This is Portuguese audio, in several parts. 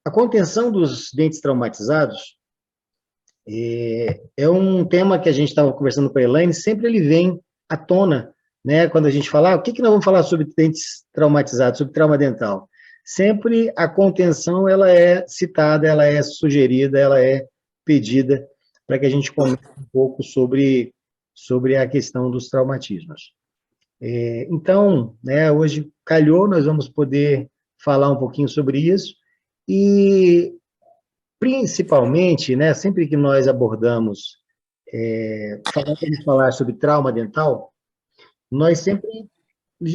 A contenção dos dentes traumatizados é um tema que a gente estava conversando com a Elaine, sempre ele vem à tona, né? Quando a gente fala, o que nós vamos falar sobre dentes traumatizados, sobre trauma dental? Sempre a contenção, ela é citada, ela é sugerida, ela é pedida para que a gente comente um pouco sobre a questão dos traumatismos. Então, né, hoje calhou, nós vamos poder falar um pouquinho sobre isso, e principalmente, né, sempre que nós abordamos, vamos falar sobre trauma dental, nós sempre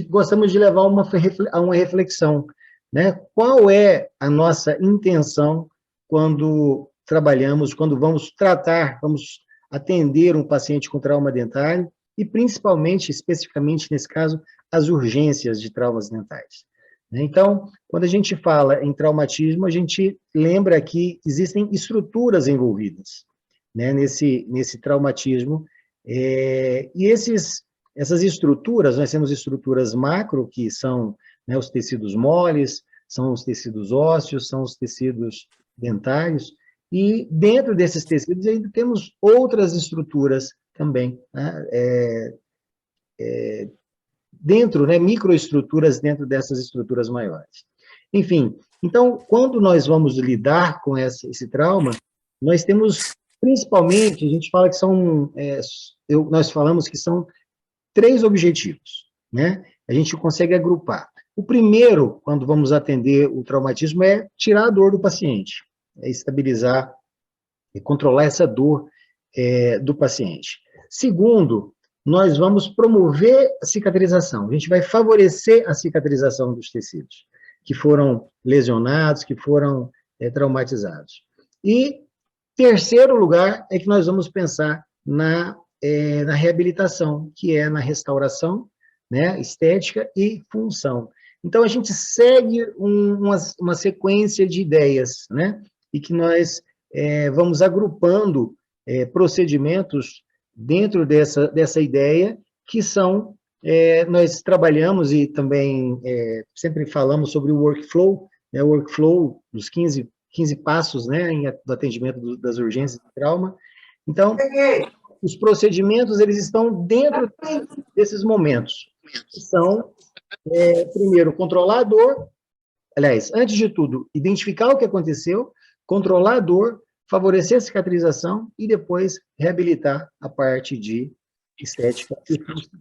gostamos de levar a uma reflexão, né? Qual é a nossa intenção quando trabalhamos, quando vamos tratar, vamos atender um paciente com trauma dentário, e principalmente, especificamente nesse caso, as urgências de traumas dentais. Então, quando a gente fala em traumatismo, a gente lembra que existem estruturas envolvidas, né, nesse traumatismo, e essas estruturas, nós temos estruturas macro, que são, né, os tecidos moles, são os tecidos ósseos, são os tecidos dentários, e dentro desses tecidos ainda temos outras estruturas também, né, dentro, né, microestruturas dentro dessas estruturas maiores. Enfim, então, quando nós vamos lidar com esse trauma, nós temos, principalmente, a gente fala que são, nós falamos que são 3 objetivos, né? A gente consegue agrupar. O primeiro, quando vamos atender o traumatismo, é tirar a dor do paciente, é estabilizar e controlar essa dor do paciente. Segundo, nós vamos promover a cicatrização, a gente vai favorecer a cicatrização dos tecidos que foram lesionados, que foram traumatizados. E terceiro lugar é que nós vamos pensar na reabilitação, que é na restauração, né, estética e função. Então, a gente segue uma sequência de ideias, né, e que nós vamos agrupando procedimentos dentro dessa ideia, que são, nós trabalhamos e também sempre falamos sobre o workflow, né, o workflow dos 15 passos, né, do atendimento das urgências de trauma. Então, os procedimentos, eles estão dentro desses momentos, que são, primeiro, controlar a dor, aliás, antes de tudo, identificar o que aconteceu, controlar a dor, favorecer a cicatrização e depois reabilitar a parte de estética e função.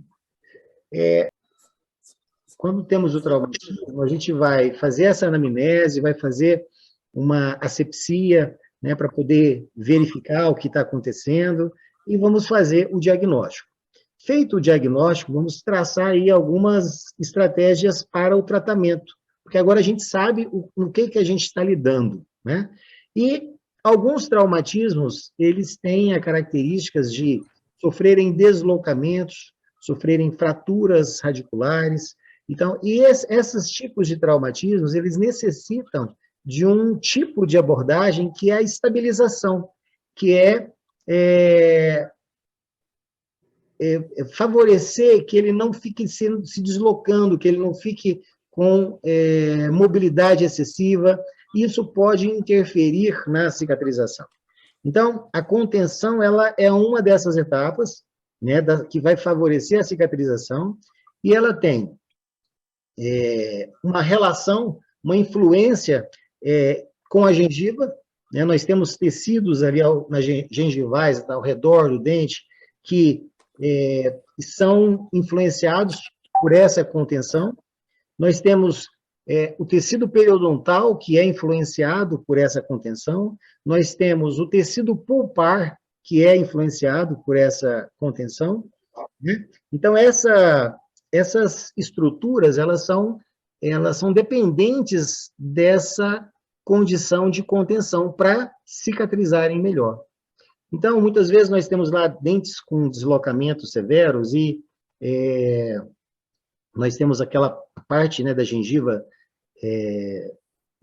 Quando temos o traumatismo, a gente vai fazer essa anamnese, vai fazer uma asepsia, né, para poder verificar o que está acontecendo, e vamos fazer o diagnóstico. Feito o diagnóstico, vamos traçar aí algumas estratégias para o tratamento, porque agora a gente sabe no que a gente está lidando, né? E alguns traumatismos, eles têm as características de sofrerem deslocamentos, sofrerem fraturas radiculares. Então, esses tipos de traumatismos, eles necessitam de um tipo de abordagem que é a estabilização, que favorecer que ele não fique se deslocando, que ele não fique com mobilidade excessiva. Isso pode interferir na cicatrização. Então, a contenção, ela é uma dessas etapas, né, que vai favorecer a cicatrização, e ela tem uma relação, uma influência com a gengiva, né? Nós temos tecidos ali nas gengivais, ao redor do dente, que são influenciados por essa contenção. Nós temos o tecido periodontal, que é influenciado por essa contenção. Nós temos o tecido pulpar, que é influenciado por essa contenção, né? Então, essas estruturas, elas são dependentes dessa condição de contenção para cicatrizarem melhor. Então, muitas vezes nós temos lá dentes com deslocamentos severos e nós temos aquela parte, né, da gengiva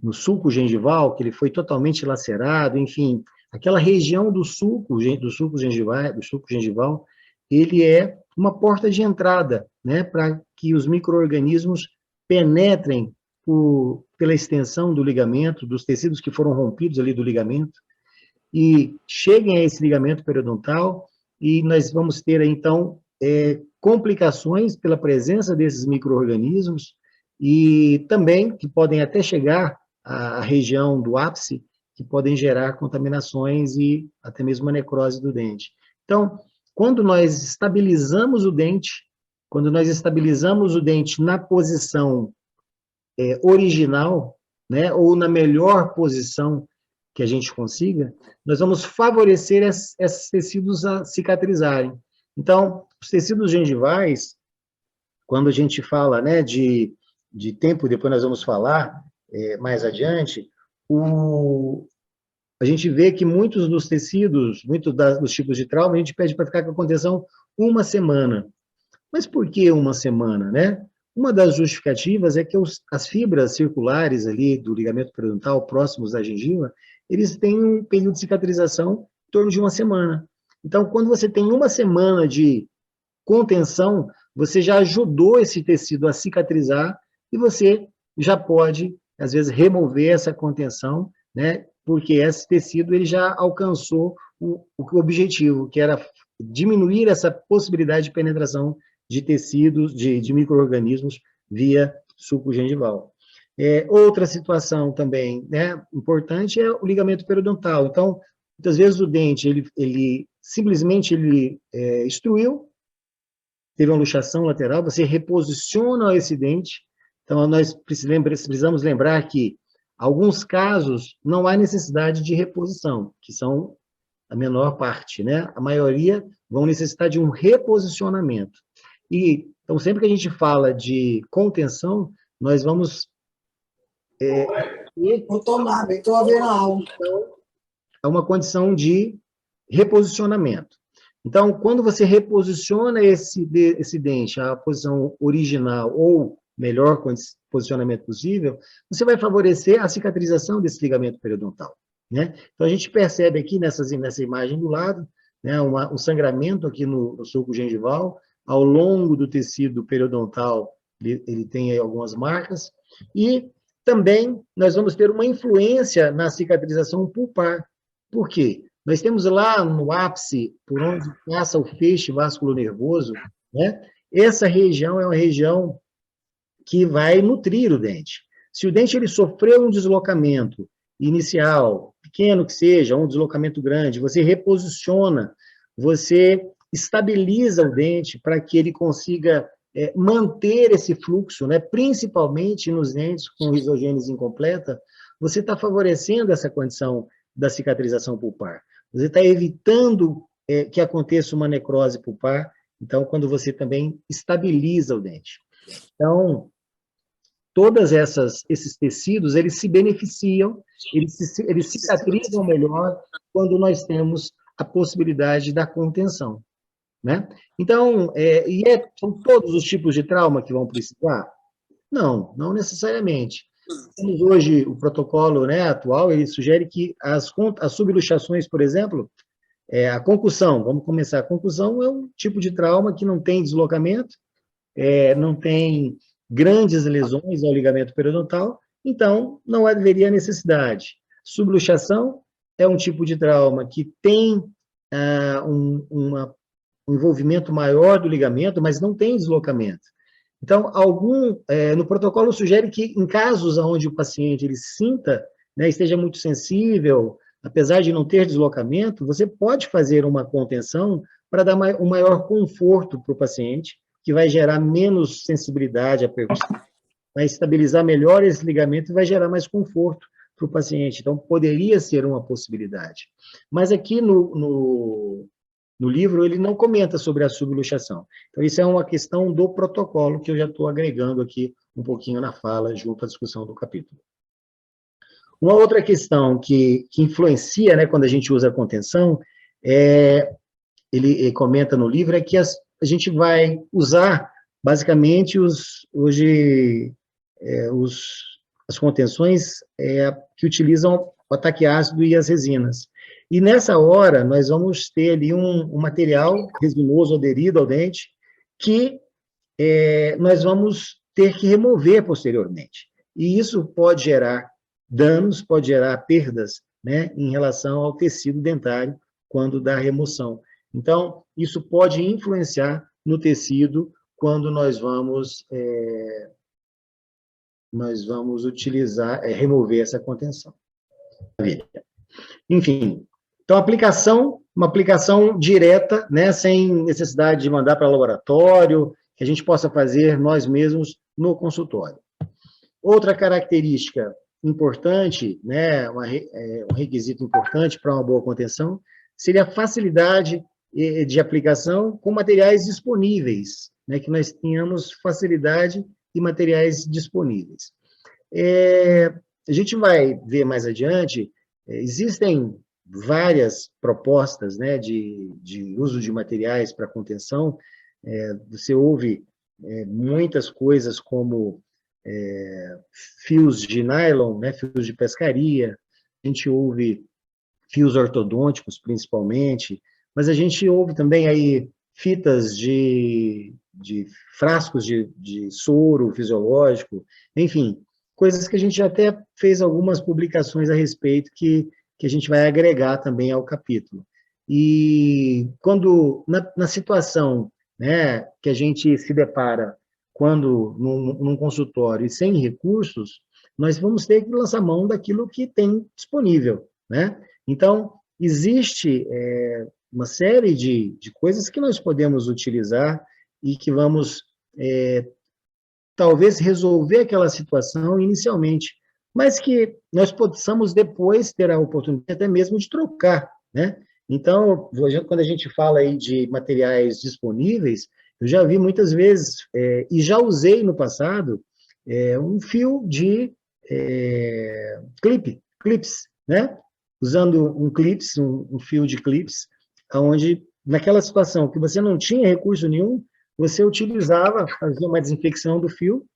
no sulco gengival, que ele foi totalmente lacerado, enfim, aquela região do sulco gengival, ele é uma porta de entrada, né, para que os micro-organismos penetrem pela extensão do ligamento, dos tecidos que foram rompidos ali do ligamento, e cheguem a esse ligamento periodontal, e nós vamos ter, então, complicações pela presença desses micro-organismos, e também que podem até chegar à região do ápice, que podem gerar contaminações e até mesmo a necrose do dente. Então, quando nós estabilizamos o dente, quando nós estabilizamos o dente na posição original, né, ou na melhor posição que a gente consiga, nós vamos favorecer esses tecidos a cicatrizarem. Então, os tecidos gengivais, quando a gente fala, né, de tempo, depois nós vamos falar mais adiante, a gente vê que muitos dos tecidos, dos tipos de trauma, a gente pede para ficar com a contenção 1 semana. Mas por que 1 semana, né? Uma das justificativas é que as fibras circulares ali do ligamento periodontal, próximos da gengiva, eles têm um período de cicatrização em torno de 1 semana. Então, quando você tem 1 semana de contenção, você já ajudou esse tecido a cicatrizar e você já pode, às vezes, remover essa contenção, né? Porque esse tecido ele já alcançou o objetivo, que era diminuir essa possibilidade de penetração de tecidos, de micro-organismos via suco gengival. Outra situação também, né, importante é o ligamento periodontal. Então, muitas vezes o dente, ele simplesmente extruiu, teve uma luxação lateral, você reposiciona esse dente. Então, nós precisamos lembrar que, alguns casos, não há necessidade de reposição, que são a menor parte, né? A maioria vão necessitar de um reposicionamento. Então, sempre que a gente fala de contenção, nós vamos... Vou tomar, bem, estou vendo a aula. É uma condição de reposicionamento. Então, quando você reposiciona esse dente à posição original, ou melhor posicionamento possível, você vai favorecer a cicatrização desse ligamento periodontal, né? Então, a gente percebe aqui nessa imagem do lado, né, um sangramento aqui no sulco gengival, ao longo do tecido periodontal, ele tem aí algumas marcas, e também nós vamos ter uma influência na cicatrização pulpar. Por quê? Nós temos lá no ápice, por onde passa o feixe vasculonervoso, né? Essa região é uma região que vai nutrir o dente. Se o dente ele sofreu um deslocamento inicial, pequeno que seja, um deslocamento grande, você reposiciona, você estabiliza o dente para que ele consiga manter esse fluxo, né? Principalmente nos dentes com risogênese incompleta, você está favorecendo essa condição da cicatrização pulpar. Você está evitando que aconteça uma necrose pulpar, então, quando você também estabiliza o dente. Então, todos esses tecidos, eles se beneficiam, eles cicatrizam melhor quando nós temos a possibilidade da contenção, né? Então, são todos os tipos de trauma que vão precisar? Não, não necessariamente. Temos hoje o protocolo, né, atual, ele sugere que as subluxações, por exemplo, a concussão, vamos começar. A concussão é um tipo de trauma que não tem deslocamento, não tem grandes lesões ao ligamento periodontal, então não haveria necessidade. Subluxação é um tipo de trauma que tem um envolvimento maior do ligamento, mas não tem deslocamento. Então, no protocolo sugere que em casos onde o paciente ele sinta, né, esteja muito sensível, apesar de não ter deslocamento, você pode fazer uma contenção para dar um maior conforto para o paciente, que vai gerar menos sensibilidade à percussão, vai estabilizar melhor esse ligamento e vai gerar mais conforto para o paciente. Então, poderia ser uma possibilidade. Mas aqui no livro, ele não comenta sobre a subluxação. Então, isso é uma questão do protocolo, que eu já estou agregando aqui um pouquinho na fala, junto à discussão do capítulo. Uma outra questão que influencia, né, quando a gente usa a contenção, ele comenta no livro, é que a gente vai usar, basicamente, as contenções que utilizam o ataque ácido e as resinas. E nessa hora, nós vamos ter ali um material resinoso aderido ao dente, que nós vamos ter que remover posteriormente. e isso pode gerar danos, pode gerar perdas, né, em relação ao tecido dentário quando da remoção. Então, isso pode influenciar no tecido quando nós vamos utilizar, remover essa contenção. Enfim, então, uma aplicação direta, né, sem necessidade de mandar para laboratório, que a gente possa fazer nós mesmos no consultório. Outra característica importante, né, um requisito importante para uma boa contenção, seria a facilidade de aplicação com materiais disponíveis, né, que nós tenhamos facilidade e materiais disponíveis. A gente vai ver mais adiante, existem várias propostas, né, de uso de materiais para contenção. Você ouve muitas coisas como fios de nylon, né, fios de pescaria, a gente ouve fios ortodônticos, principalmente, mas a gente ouve também aí fitas de frascos de soro fisiológico, enfim, coisas que a gente até fez algumas publicações a respeito que a gente vai agregar também ao capítulo. E quando, na situação, né, que a gente se depara quando num consultório e sem recursos, nós vamos ter que lançar mão daquilo que tem disponível, né? Então, existe uma série de coisas que nós podemos utilizar e que vamos, talvez, resolver aquela situação inicialmente, mas que nós possamos depois ter a oportunidade até mesmo de trocar, né? Então, quando a gente fala aí de materiais disponíveis, eu já vi muitas vezes, e já usei no passado, um fio de clips, né? Usando um fio de clips, onde, naquela situação que você não tinha recurso nenhum, você utilizava, fazia uma desinfecção do fio,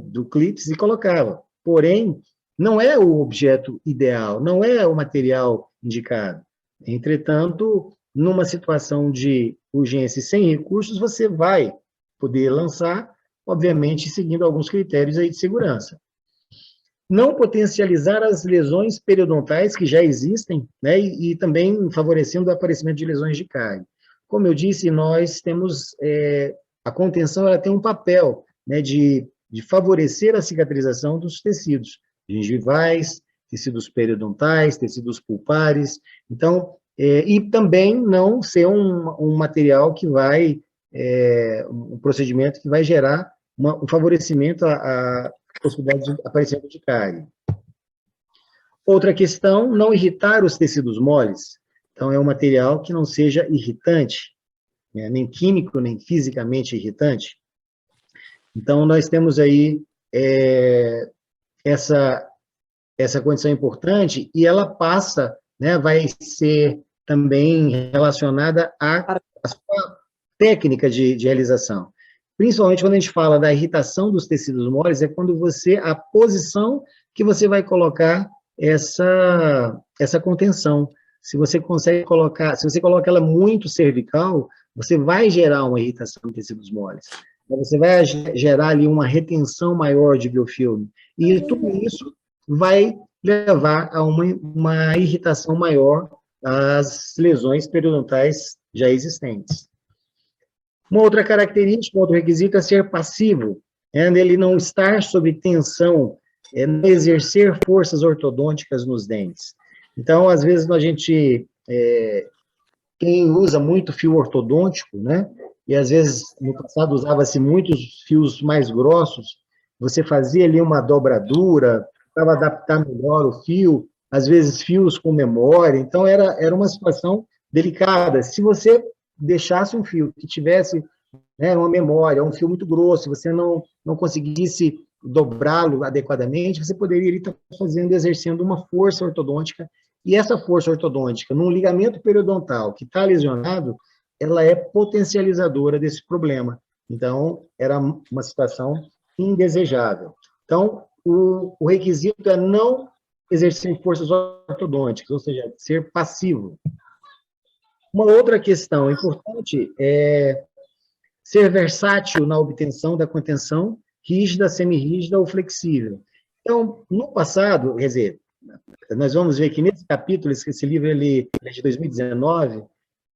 do clips, e colocava. Porém, não é o objeto ideal, não é o material indicado. Entretanto, numa situação de urgência e sem recursos, você vai poder lançar, obviamente, seguindo alguns critérios aí de segurança. Não potencializar as lesões periodontais que já existem, né, e também favorecendo o aparecimento de lesões de cárie. Como eu disse, nós temos, a contenção ela tem um papel, né, de favorecer a cicatrização dos tecidos gengivais, tecidos periodontais, tecidos pulpares. Então, e também não ser um material que vai, um procedimento que vai gerar um favorecimento à possibilidade de aparecimento de cárie. Outra questão, não irritar os tecidos moles. Então, é um material que não seja irritante, né, nem químico, nem fisicamente irritante. Então, nós temos aí essa condição importante, e ela passa, né, vai ser também relacionada à sua técnica de realização. Principalmente quando a gente fala da irritação dos tecidos moles, é quando a posição que você vai colocar essa contenção. Se você consegue colocar, se você coloca ela muito cervical, você vai gerar uma irritação de tecidos moles. Você vai gerar ali uma retenção maior de biofilme. E tudo isso vai levar a uma irritação maior às lesões periodontais já existentes. Uma outra característica, um outro requisito é ser passivo, ele não estar sob tensão, não exercer forças ortodônticas nos dentes. Então, às vezes, quem usa muito fio ortodôntico, né, e às vezes, no passado, usava-se muitos fios mais grossos, você fazia ali uma dobradura, para adaptar melhor o fio, às vezes fios com memória, então era uma situação delicada. Se você deixasse um fio que tivesse, né, uma memória, um fio muito grosso, você não conseguisse dobrá-lo adequadamente, você poderia estar exercendo uma força ortodôntica, e essa força ortodôntica, num ligamento periodontal que está lesionado, ela é potencializadora desse problema. Então, era uma situação indesejável. Então, o requisito é não exercer forças ortodônticas, ou seja, ser passivo. Uma outra questão importante é ser versátil na obtenção da contenção rígida, semirrígida ou flexível. Então, no passado, quer dizer, nós vamos ver que nesse capítulo, esse livro ele é de 2019,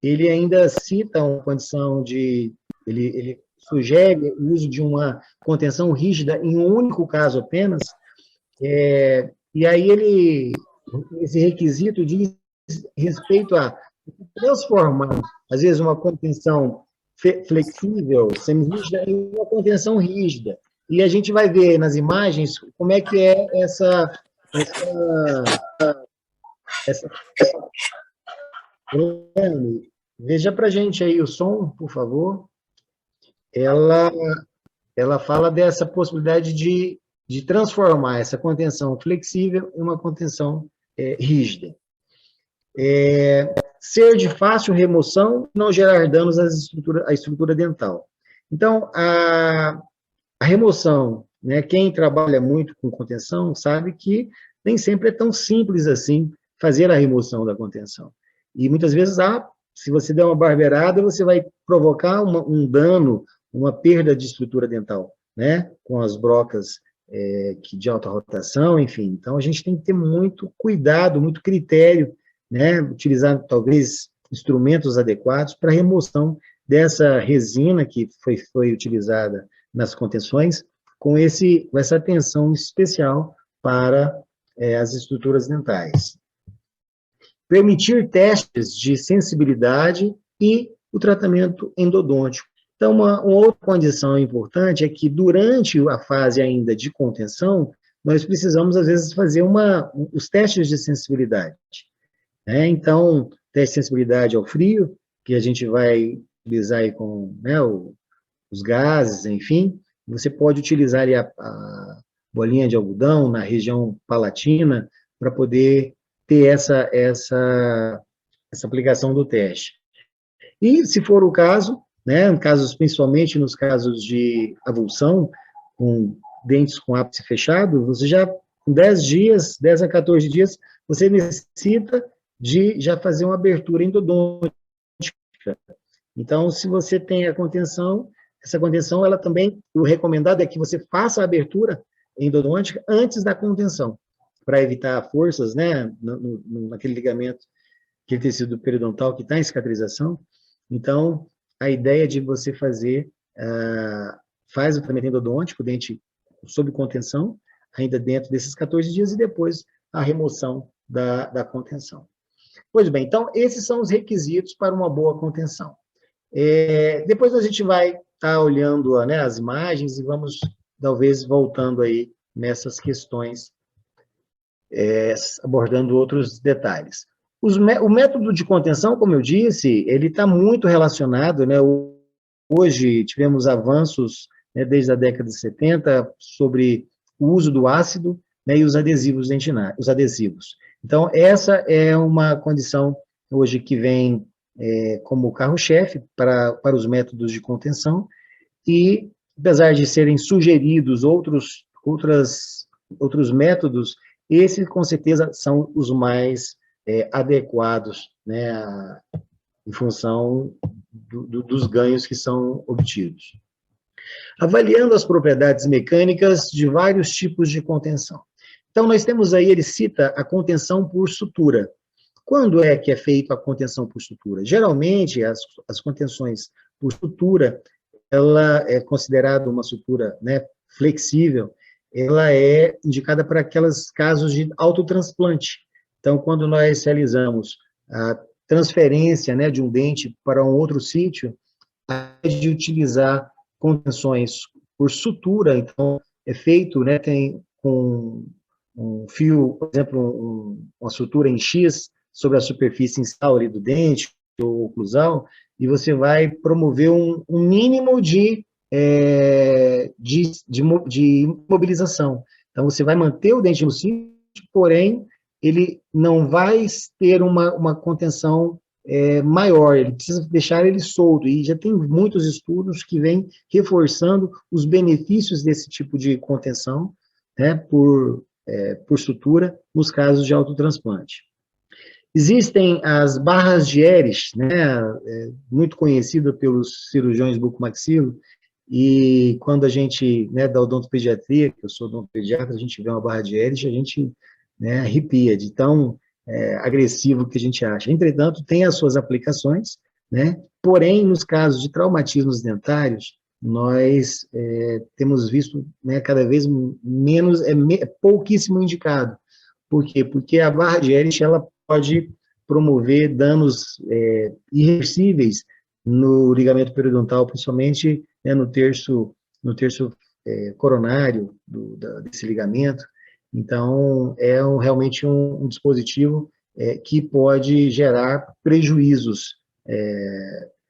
ele ainda cita uma condição de... Ele sugere o uso de uma contenção rígida em um único caso apenas, e aí esse requisito diz respeito a transformar, às vezes, uma contenção flexível, semi-rígida, em uma contenção rígida. E a gente vai ver nas imagens como é que é essa veja para a gente aí o som, por favor. Ela fala dessa possibilidade de transformar essa contenção flexível em uma contenção rígida. Ser de fácil remoção, não gerar danos à estrutura dental. Então, a remoção, né, quem trabalha muito com contenção sabe que nem sempre é tão simples assim fazer a remoção da contenção. E muitas vezes, se você der uma barbeirada, você vai provocar um dano, uma perda de estrutura dental, né, com as brocas de alta rotação, enfim. Então, a gente tem que ter muito cuidado, muito critério, né, utilizar, talvez, instrumentos adequados para a remoção dessa resina que foi utilizada nas contenções, com essa atenção especial para as estruturas dentais. Permitir testes de sensibilidade e o tratamento endodôntico. Então, uma outra condição importante é que, durante a fase ainda de contenção, nós precisamos, às vezes, fazer os testes de sensibilidade. Né? Então, teste de sensibilidade ao frio, que a gente vai utilizar aí com, né, os gases, enfim. Você pode utilizar ali a bolinha de algodão na região palatina para poder ter essa aplicação do teste. E, se for o caso, né, principalmente nos casos de avulsão, com dentes com ápice fechado, você já, com 10 a 14 dias, você necessita de já fazer uma abertura endodôntica. Então, se você tem a contenção, essa contenção, ela também, o recomendado é que você faça a abertura endodôntica antes da contenção, para evitar forças, né, naquele ligamento, aquele tecido periodontal que está em cicatrização. Então, a ideia de você faz o tratamento endodôntico, dente sob contenção, ainda dentro desses 14 dias, e depois a remoção da contenção. Pois bem, então, esses são os requisitos para uma boa contenção. Depois a gente vai estar olhando, né, as imagens e vamos, talvez, voltando aí nessas questões, abordando outros detalhes. O método de contenção, como eu disse, ele está muito relacionado, né? Hoje tivemos avanços, né, desde a década de 70 sobre o uso do ácido, né, e os adesivos dentinários, os adesivos. Então, essa é uma condição hoje que vem como carro-chefe para os métodos de contenção, e, apesar de serem sugeridos outros métodos, esses, com certeza, são os mais adequados, né, em função dos ganhos que são obtidos. Avaliando as propriedades mecânicas de vários tipos de contenção. Então, nós temos aí, ele cita a contenção por sutura. Quando é que é feita a contenção por sutura? Geralmente, as contenções por sutura, ela é considerada uma sutura, né, flexível, ela é indicada para aqueles casos de autotransplante. Então, quando nós realizamos a transferência, né, de um dente para um outro sítio, de utilizar contenções por sutura. Então, é feito, né, tem com um fio, por exemplo, uma sutura em X sobre a superfície instal ali do dente ou oclusal, e você vai promover um mínimo de imobilização. Então, você vai manter o dente no sítio, porém, ele não vai ter uma contenção maior, ele precisa deixar ele solto, e já tem muitos estudos que vêm reforçando os benefícios desse tipo de contenção, né, por sutura, nos casos de autotransplante. Existem as barras de Ehres, né, muito conhecida pelos cirurgiões bucomaxilo, e quando a gente, né, da odontopediatria, que eu sou odontopediatra, a gente vê uma barra de hélice, a gente, né, arrepia de tão agressivo que a gente acha. Entretanto, tem as suas aplicações, né, porém, nos casos de traumatismos dentários, nós temos visto, né, cada vez menos, pouquíssimo indicado. Por quê? Porque a barra de hélice, ela pode promover danos irreversíveis no ligamento periodontal, principalmente, né, no terço coronário desse ligamento. Então, realmente um dispositivo que pode gerar prejuízos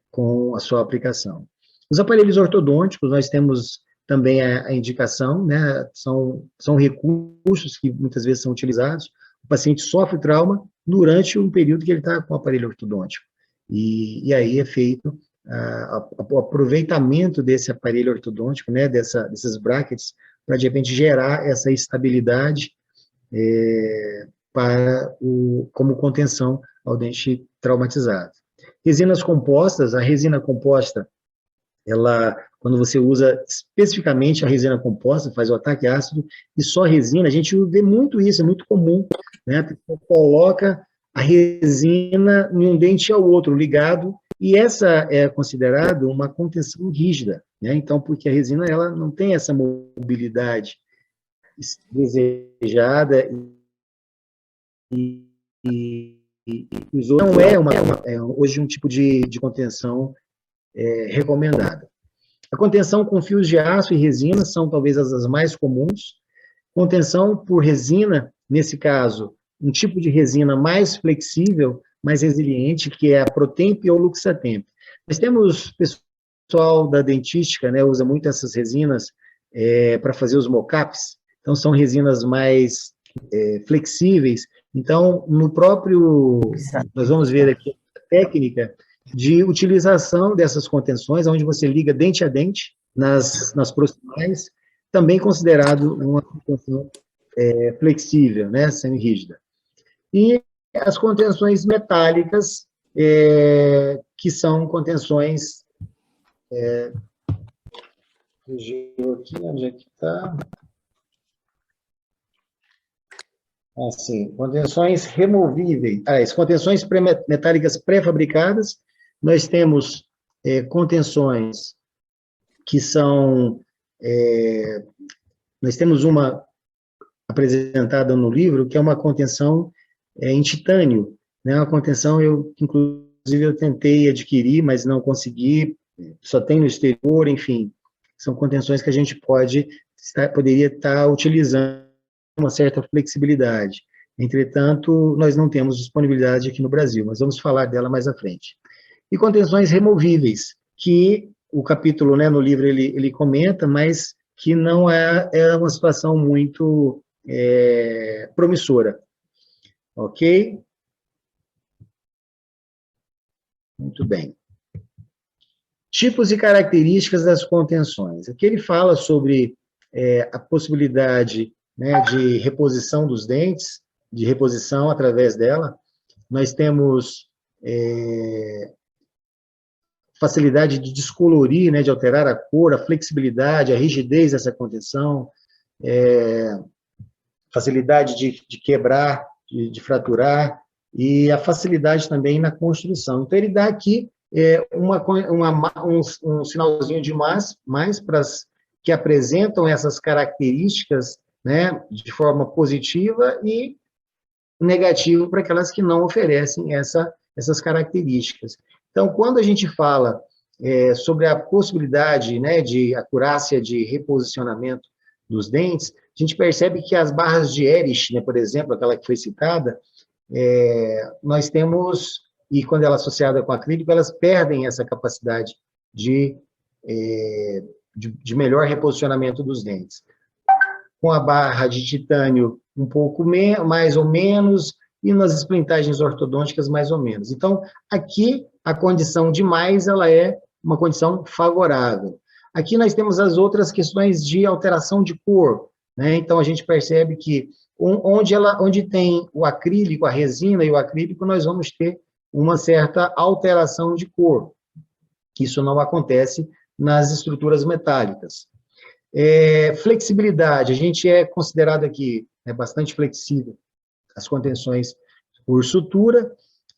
com a sua aplicação. Os aparelhos ortodônticos, nós temos também a indicação, né, são recursos que muitas vezes são utilizados. O paciente sofre trauma durante um período que ele está com o aparelho ortodôntico. E aí é feito o aproveitamento desse aparelho ortodôntico, né, desses brackets, para, de repente, gerar essa estabilidade como contenção ao dente traumatizado. Resinas compostas, a resina composta, quando você usa especificamente a resina composta, faz o ataque ácido, e só resina, a gente vê muito isso, é muito comum, né? A pessoa coloca a resina em um dente ao outro, ligado, e essa é considerada uma contenção rígida, né? Então, porque a resina, ela não tem essa mobilidade desejada e não é hoje um tipo de contenção recomendada. A contenção com fios de aço e resina são talvez as mais comuns. Contenção por resina, nesse caso, um tipo de resina mais flexível, mais resiliente, que é a Protemp ou Luxatemp. Nós temos pessoal da dentística, né, usa muito essas resinas para fazer os mock-ups, então são resinas mais flexíveis. Então, nós vamos ver aqui a técnica de utilização dessas contenções, onde você liga dente a dente, nas proximais, também considerado uma contenção flexível, né, semi-rígida. E as contenções metálicas, que são contenções... fugiu aqui, onde é que está? Assim, contenções removíveis, contenções metálicas pré-fabricadas. Nós temos contenções que são... nós temos uma apresentada no livro, que é uma contenção em titânio, né? Uma contenção, inclusive, eu tentei adquirir, mas não consegui, só tem no exterior, enfim. São contenções que a gente poderia estar utilizando uma certa flexibilidade. Entretanto, nós não temos disponibilidade aqui no Brasil, mas vamos falar dela mais à frente. E contenções removíveis, que o capítulo, né, no livro ele comenta, mas que não é uma situação muito promissora. Ok? Muito bem. Tipos e características das contenções. Aqui ele fala sobre a possibilidade, né, de reposição dos dentes, de reposição através dela. Nós temos facilidade de descolorir, né, de alterar a cor, a flexibilidade, a rigidez dessa contenção, facilidade de quebrar, de fraturar, e a facilidade também na construção. Então, ele dá aqui um sinalzinho de mais para as que apresentam essas características, né, de forma positiva, e negativo para aquelas que não oferecem essas características. Então, quando a gente fala sobre a possibilidade, né, de acurácia de reposicionamento dos dentes, a gente percebe que as barras de Erich, né, por exemplo, aquela que foi citada, nós temos, e quando ela é associada com acrílico, elas perdem essa capacidade de melhor reposicionamento dos dentes. Com a barra de titânio um pouco mais ou menos, e nas esplintagens ortodônticas mais ou menos. Então, aqui, a condição de mais, ela é uma condição favorável. Aqui nós temos as outras questões de alteração de cor, né? Então, a gente percebe que onde tem o acrílico, a resina e o acrílico, nós vamos ter uma certa alteração de cor. Isso não acontece nas estruturas metálicas. Flexibilidade, a gente é considerado aqui bastante flexível, as contenções por sutura,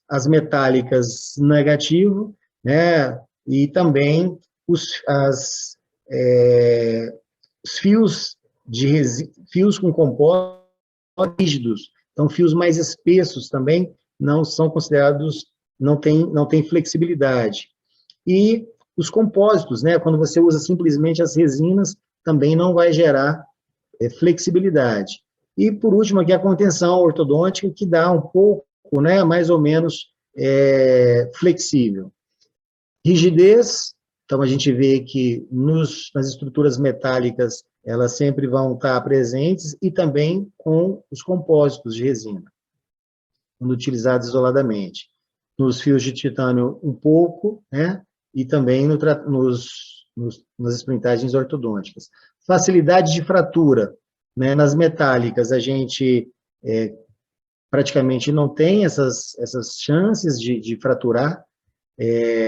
as metálicas negativo, né, e também os fios fios com compostos rígidos, então fios mais espessos também não são considerados, não tem flexibilidade. E os compósitos, né, quando você usa simplesmente as resinas, também não vai gerar flexibilidade. E, por último, aqui a contenção ortodôntica, que dá um pouco, né, mais ou menos flexível. Rigidez, então a gente vê que nas estruturas metálicas, elas sempre vão estar presentes, e também com os compósitos de resina, quando utilizados isoladamente. Nos fios de titânio, um pouco, né, e também nas esprintagens ortodônticas. Facilidade de fratura, né, nas metálicas, a gente praticamente não tem essas chances de fraturar.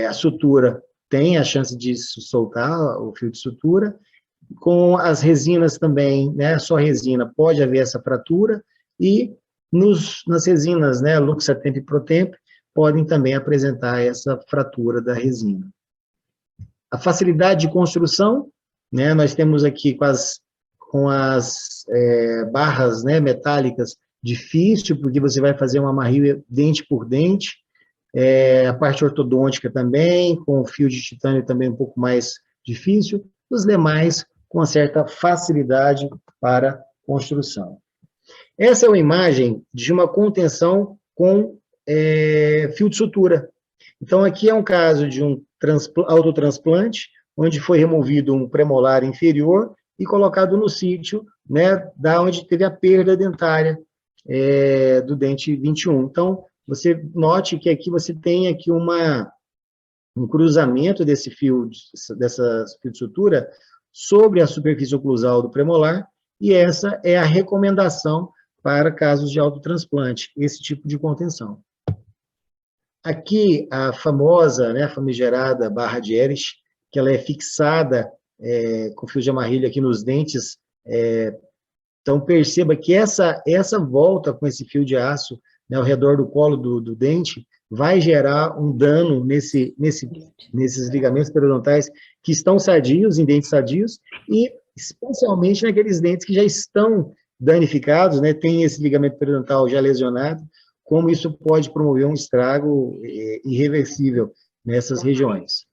A sutura tem a chance de soltar o fio de sutura. Com as resinas também, né, só resina, pode haver essa fratura, e nas resinas, né, Luxatemp e Protemp, podem também apresentar essa fratura da resina. A facilidade de construção, né, nós temos aqui com as barras, né, metálicas, difícil, porque você vai fazer uma amarrilha dente por dente, a parte ortodôntica também, com o fio de titânio também um pouco mais difícil, os demais com uma certa facilidade para construção. Essa é uma imagem de uma contenção com fio de sutura. Então, aqui é um caso de um autotransplante, onde foi removido um premolar inferior e colocado no sítio, né, da onde teve a perda dentária do dente 21. Então, você note que aqui você tem aqui um cruzamento desse dessa fio de sutura sobre a superfície oclusal do premolar, e essa é a recomendação para casos de autotransplante, esse tipo de contenção. Aqui, a famosa, né, famigerada barra de Ehrlich, que ela é fixada com fio de amarrilha aqui nos dentes. Então, perceba que essa volta com esse fio de aço, né, ao redor do colo do dente, vai gerar um dano nesses ligamentos periodontais que estão sadios, em dentes sadios, e especialmente naqueles dentes que já estão danificados, né, tem esse ligamento periodontal já lesionado, como isso pode promover um estrago irreversível nessas regiões.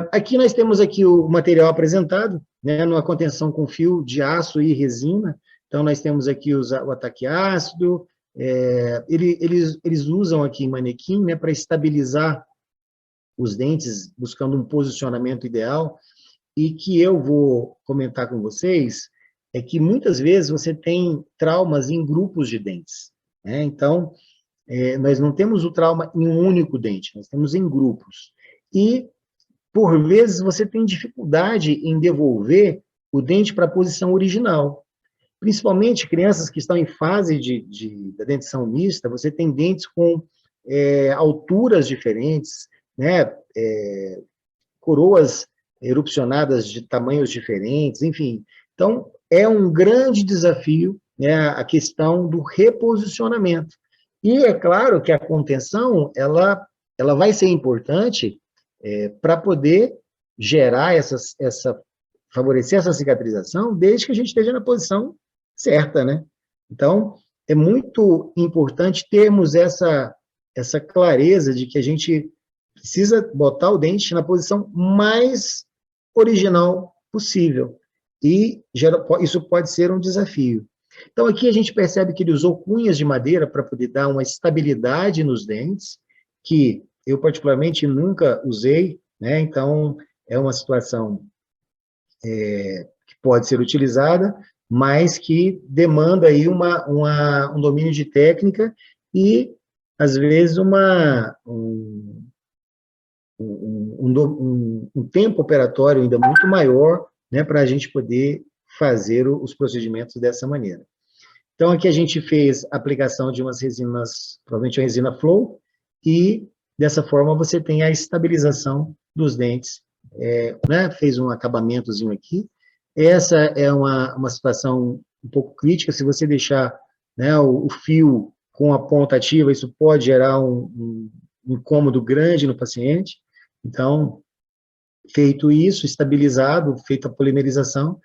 Aqui nós temos aqui o material apresentado, né, numa contenção com fio de aço e resina. Então, nós temos aqui o ataque ácido, eles usam aqui manequim, né, para estabilizar os dentes, buscando um posicionamento ideal, e que eu vou comentar com vocês é que muitas vezes você tem traumas em grupos de dentes, né? Então, nós não temos o trauma em um único dente, nós temos em grupos. E, por vezes, você tem dificuldade em devolver o dente para a posição original. Principalmente crianças que estão em fase da dentição mista, você tem dentes com alturas diferentes, né? Coroas erupcionadas de tamanhos diferentes, enfim. Então, é um grande desafio, né, a questão do reposicionamento. E é claro que a contenção, ela vai ser importante para poder gerar favorecer essa cicatrização, desde que a gente esteja na posição certa, né? Então, é muito importante termos essa clareza de que a gente precisa botar o dente na posição mais original possível. E isso pode ser um desafio. Então, aqui a gente percebe que ele usou cunhas de madeira para poder dar uma estabilidade nos dentes, que eu particularmente nunca usei, né? Então, é uma situação que pode ser utilizada, mas que demanda aí um domínio de técnica e, às vezes, um tempo operatório ainda muito maior, né, para a gente poder fazer os procedimentos dessa maneira. Então, aqui a gente fez a aplicação de umas resinas, provavelmente a resina Flow, e dessa forma você tem a estabilização dos dentes, né? Fez um acabamentozinho aqui. Essa é uma situação um pouco crítica, se você deixar, né, o fio com a ponta ativa, isso pode gerar um incômodo grande no paciente. Então, feito isso, estabilizado, feita a polimerização,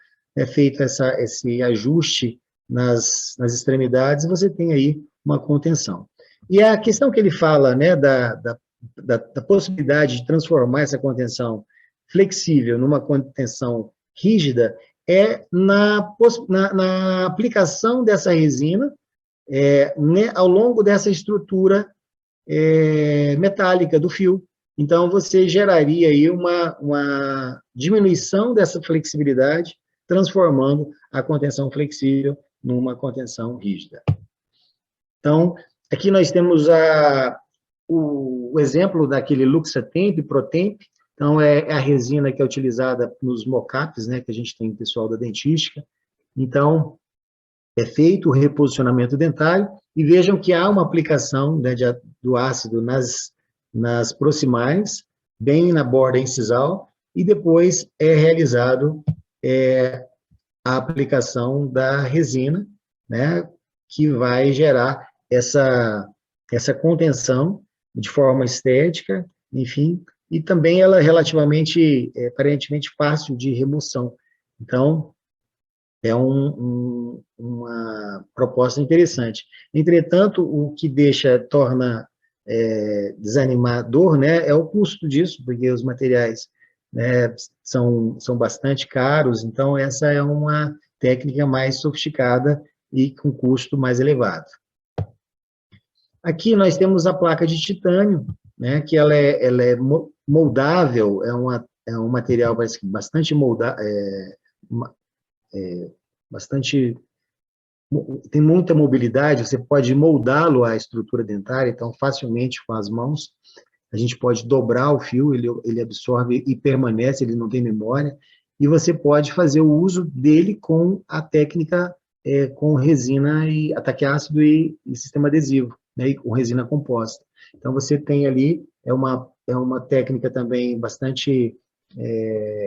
feito esse ajuste nas extremidades, você tem aí uma contenção. E a questão que ele fala, né, da possibilidade de transformar essa contenção flexível numa contenção rígida, na aplicação dessa resina né, ao longo dessa estrutura metálica do fio. Então, você geraria aí uma diminuição dessa flexibilidade, transformando a contenção flexível numa contenção rígida. Então, aqui nós temos o exemplo daquele Luxatemp, Protemp. Então, é a resina que é utilizada nos mockups, né, que a gente tem pessoal da dentística. Então, é feito o reposicionamento dentário, e vejam que há uma aplicação, né, do ácido nas proximais, bem na borda incisal, e depois é realizado a aplicação da resina, né, que vai gerar essa contenção de forma estética, enfim, e também ela é relativamente, aparentemente fácil de remoção. Então, é uma proposta interessante. Entretanto, o que torna desanimador, né, é o custo disso, porque os materiais, né, são bastante caros, então essa é uma técnica mais sofisticada e com custo mais elevado. Aqui nós temos a placa de titânio, né, que ela é moldável, é um material bastante tem muita mobilidade, você pode moldá-lo à estrutura dentária, então facilmente com as mãos, a gente pode dobrar o fio, ele absorve e permanece, ele não tem memória, e você pode fazer o uso dele com a técnica com resina e ataque ácido e sistema adesivo, né, e com resina composta. Então você tem ali, é uma técnica também bastante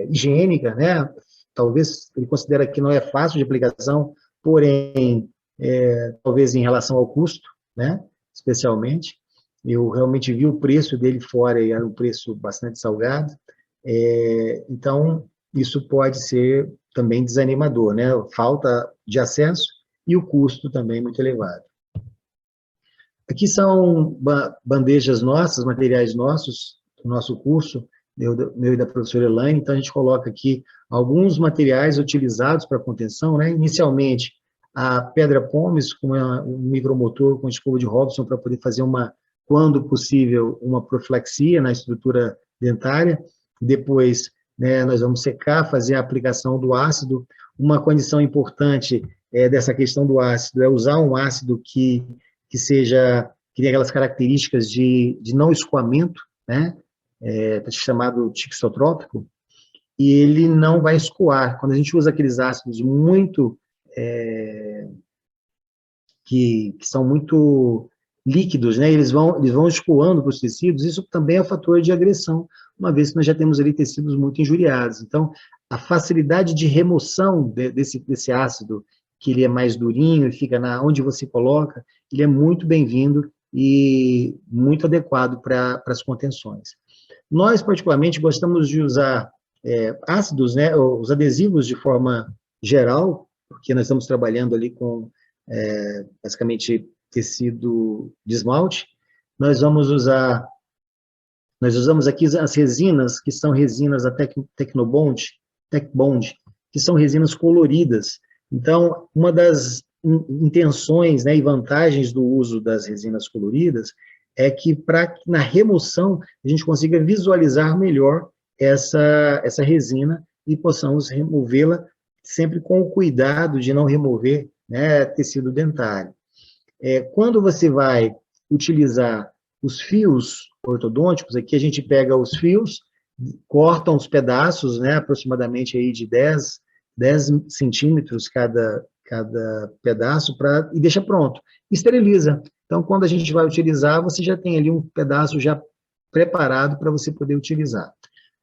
higiênica, né? Talvez ele considera que não é fácil de aplicação, porém, talvez em relação ao custo, né, especialmente, eu realmente vi o preço dele fora e era um preço bastante salgado, então, isso pode ser também desanimador, né, falta de acesso e o custo também muito elevado. Aqui são bandejas nossas, materiais nossos, do nosso curso, meu e da professora Elaine, então a gente coloca aqui alguns materiais utilizados para contenção, né? Inicialmente, a pedra pómez com um micromotor com escova de Robson para poder fazer quando possível, uma profilaxia na estrutura dentária. Depois, né, nós vamos secar, fazer a aplicação do ácido. Uma condição importante dessa questão do ácido é usar um ácido que tenha aquelas características de não escoamento, né? Chamado tixotrópico, e ele não vai escoar. Quando a gente usa aqueles ácidos muito que são muito líquidos, né, eles vão escoando para os tecidos, isso também é um fator de agressão, uma vez que nós já temos ali tecidos muito injuriados. Então, a facilidade de remoção desse ácido, que ele é mais durinho e fica onde você coloca, ele é muito bem-vindo e muito adequado para as contenções. Nós, particularmente, gostamos de usar ácidos, né, os adesivos de forma geral, porque nós estamos trabalhando ali com, basicamente, tecido de esmalte. Nós usamos aqui as resinas, que são resinas da Tecbond, que são resinas coloridas. Então, uma das intenções, né, e vantagens do uso das resinas coloridas é que, na remoção, a gente consiga visualizar melhor essa resina e possamos removê-la sempre com o cuidado de não remover, né, tecido dentário. Quando você vai utilizar os fios ortodônticos, aqui a gente pega os fios, corta uns pedaços, né, aproximadamente aí de 10 centímetros cada pedaço e deixa pronto. Esteriliza. Então, quando a gente vai utilizar, você já tem ali um pedaço já preparado para você poder utilizar.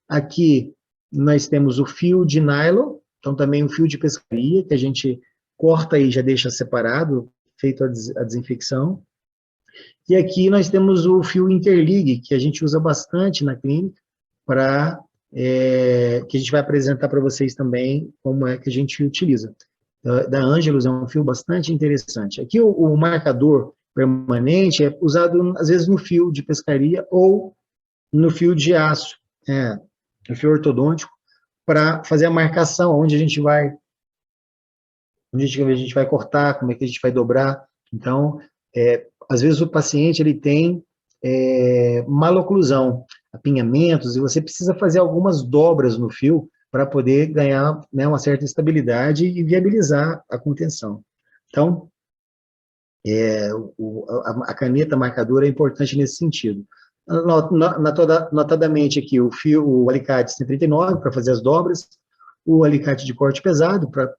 Aqui nós temos o fio de nylon, então também o fio de pescaria, que a gente corta e já deixa separado, feito a desinfecção. E aqui nós temos o fio interligue, que a gente usa bastante na clínica, que a gente vai apresentar para vocês também como é que a gente utiliza. Da Angelus é um fio bastante interessante. Aqui o marcador permanente é usado, às vezes, no fio de pescaria ou no fio de aço, no fio ortodôntico, para fazer a marcação, onde a gente vai cortar, como é que a gente vai dobrar. Então, às vezes o paciente ele tem maloclusão, apinhamentos, e você precisa fazer algumas dobras no fio para poder ganhar, né, uma certa estabilidade e viabilizar a contenção. Então, a caneta marcadora é importante nesse sentido. Notadamente aqui o alicate 139 para fazer as dobras, o alicate de corte pesado para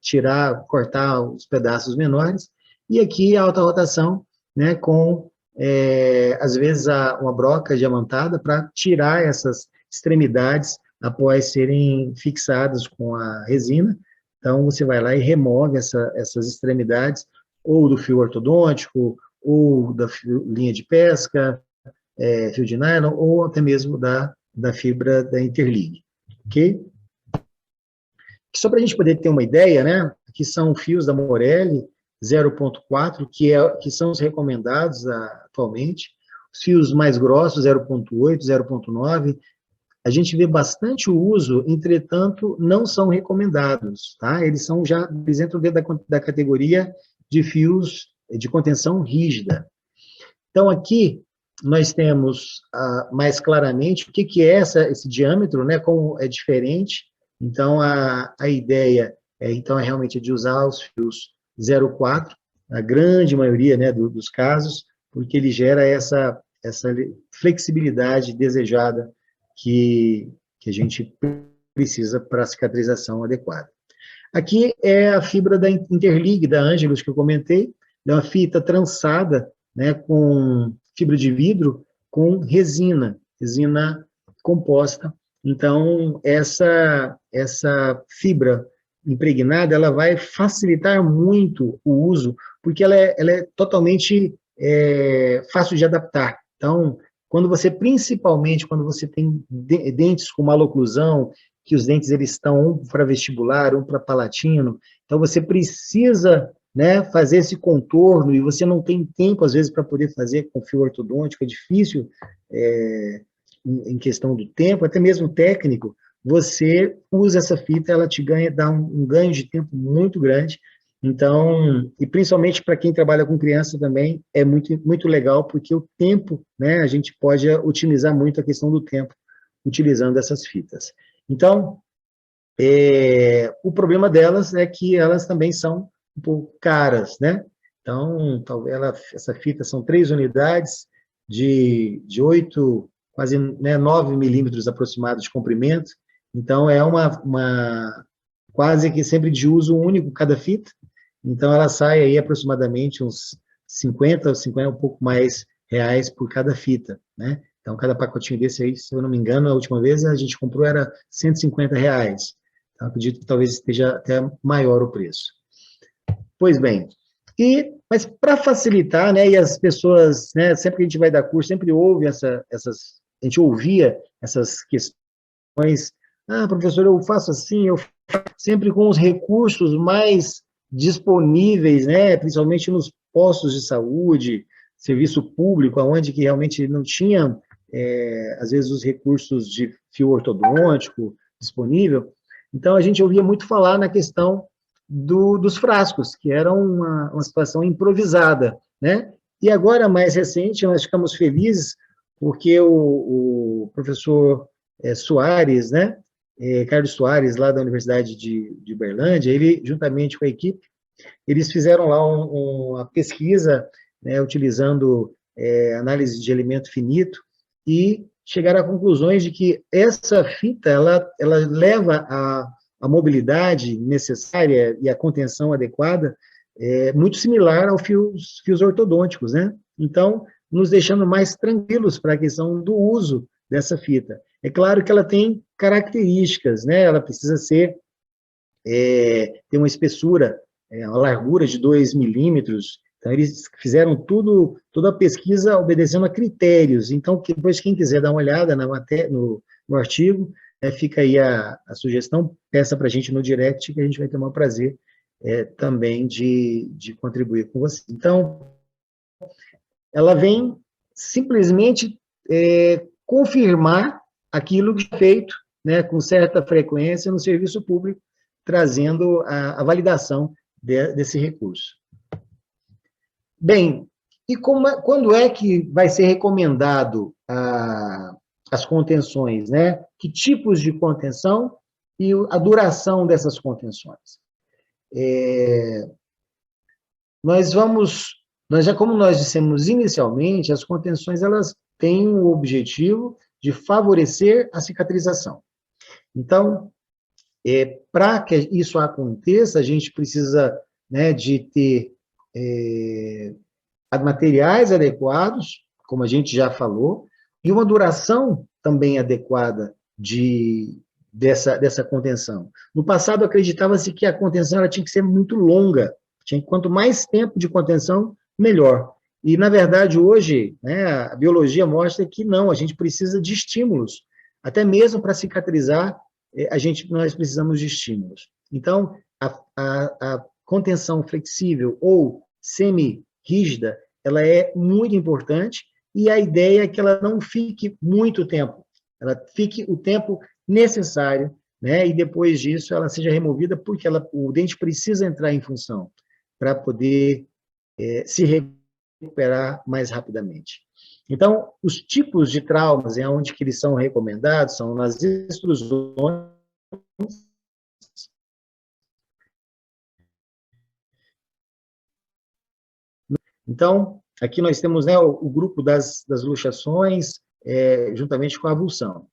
cortar os pedaços menores, e aqui a alta rotação, né, com, às vezes, uma broca diamantada para tirar essas extremidades após serem fixadas com a resina. Então, você vai lá e remove essas extremidades, ou do fio ortodôntico, ou da linha de pesca, fio de nylon, ou até mesmo da fibra da Interlig, ok? Só para a gente poder ter uma ideia, né? Aqui são fios da Morelli 0,4, que são os recomendados atualmente. Os fios mais grossos, 0,8, 0,9, a gente vê bastante o uso, entretanto, não são recomendados, tá? Eles entram dentro da categoria de fios de contenção rígida. Então, aqui, nós temos mais claramente o que é esse diâmetro, né? Como é diferente. Então, a ideia então, é realmente de usar os fios 0,4, a grande maioria, né, dos casos, porque ele gera essa flexibilidade desejada que a gente precisa para a cicatrização adequada. Aqui é a fibra da Interlig, da Angelus, que eu comentei, é uma fita trançada, né, com fibra de vidro, com resina composta. Então, essa fibra impregnada, ela vai facilitar muito o uso, porque ela é totalmente fácil de adaptar. Então, principalmente quando você tem dentes com maloclusão, que os dentes eles estão um para vestibular, um para palatino, então você precisa, né, fazer esse contorno, e você não tem tempo, às vezes, para poder fazer com fio ortodôntico, é difícil em questão do tempo, até mesmo técnico, você usa essa fita, ela dá um ganho de tempo muito grande. Então, e principalmente para quem trabalha com criança também, é muito, muito legal, porque o tempo, né, a gente pode otimizar muito a questão do tempo utilizando essas fitas. Então, o problema delas é que elas também são um pouco caras, né? Então, essa fita são 3 unidades de 8, quase, né, 9 milímetros aproximados de comprimento. Então, é quase que sempre de uso único cada fita. Então, ela sai aí aproximadamente uns 50, um pouco mais reais por cada fita, né? Então, cada pacotinho desse aí, se eu não me engano, a última vez a gente comprou era R$ 150. Então, acredito que talvez esteja até maior o preço. Pois bem, mas para facilitar, né, e as pessoas, né, sempre que a gente vai dar curso, sempre ouve a gente ouvia essas questões, professor, eu faço assim, eu faço sempre com os recursos mais disponíveis, né, principalmente nos postos de saúde, serviço público, onde que realmente não tinha, às vezes, os recursos de fio ortodôntico disponível. Então, a gente ouvia muito falar na questão dos frascos, que era uma situação improvisada, né? E agora, mais recente, nós ficamos felizes porque o professor Soares, né? Carlos Soares, lá da Universidade de Uberlândia, ele, juntamente com a equipe, eles fizeram lá uma pesquisa, né, utilizando análise de elemento finito, e chegaram a conclusões de que essa fita, ela leva a mobilidade necessária e a contenção adequada muito similar aos fios ortodônticos, né? Então, nos deixando mais tranquilos para a questão do uso dessa fita. É claro que ela tem características, né? Ela precisa ter uma espessura, uma largura de 2 milímetros. Então, eles fizeram toda a pesquisa obedecendo a critérios. Então, depois, quem quiser dar uma olhada no artigo, fica aí a sugestão, peça para a gente no direct, que a gente vai ter o maior prazer também de contribuir com você. Então, ela vem simplesmente confirmar aquilo que é feito, né, com certa frequência no serviço público, trazendo a validação desse recurso. Bem, e quando é que vai ser recomendado as contenções, né? Que tipos de contenção e a duração dessas contenções? Como nós dissemos inicialmente, as contenções elas têm o objetivo de favorecer a cicatrização. Então, para que isso aconteça, a gente precisa, né, de ter materiais adequados, como a gente já falou, e uma duração também adequada dessa contenção. No passado, acreditava-se que a contenção ela tinha que ser muito longa, quanto mais tempo de contenção, melhor. E, na verdade, hoje, né, a biologia mostra que não, a gente precisa de estímulos, até mesmo para cicatrizar, nós precisamos de estímulos. Então, a contenção flexível ou semi-rígida, ela é muito importante, e a ideia é que ela não fique muito tempo, ela fique o tempo necessário, né, e depois disso ela seja removida, porque o dente precisa entrar em função, para poder se recuperar mais rapidamente. Então, os tipos de traumas, onde que eles são recomendados, são nas extrusões, então, aqui nós temos, né, o grupo das luxações, juntamente com a avulsão.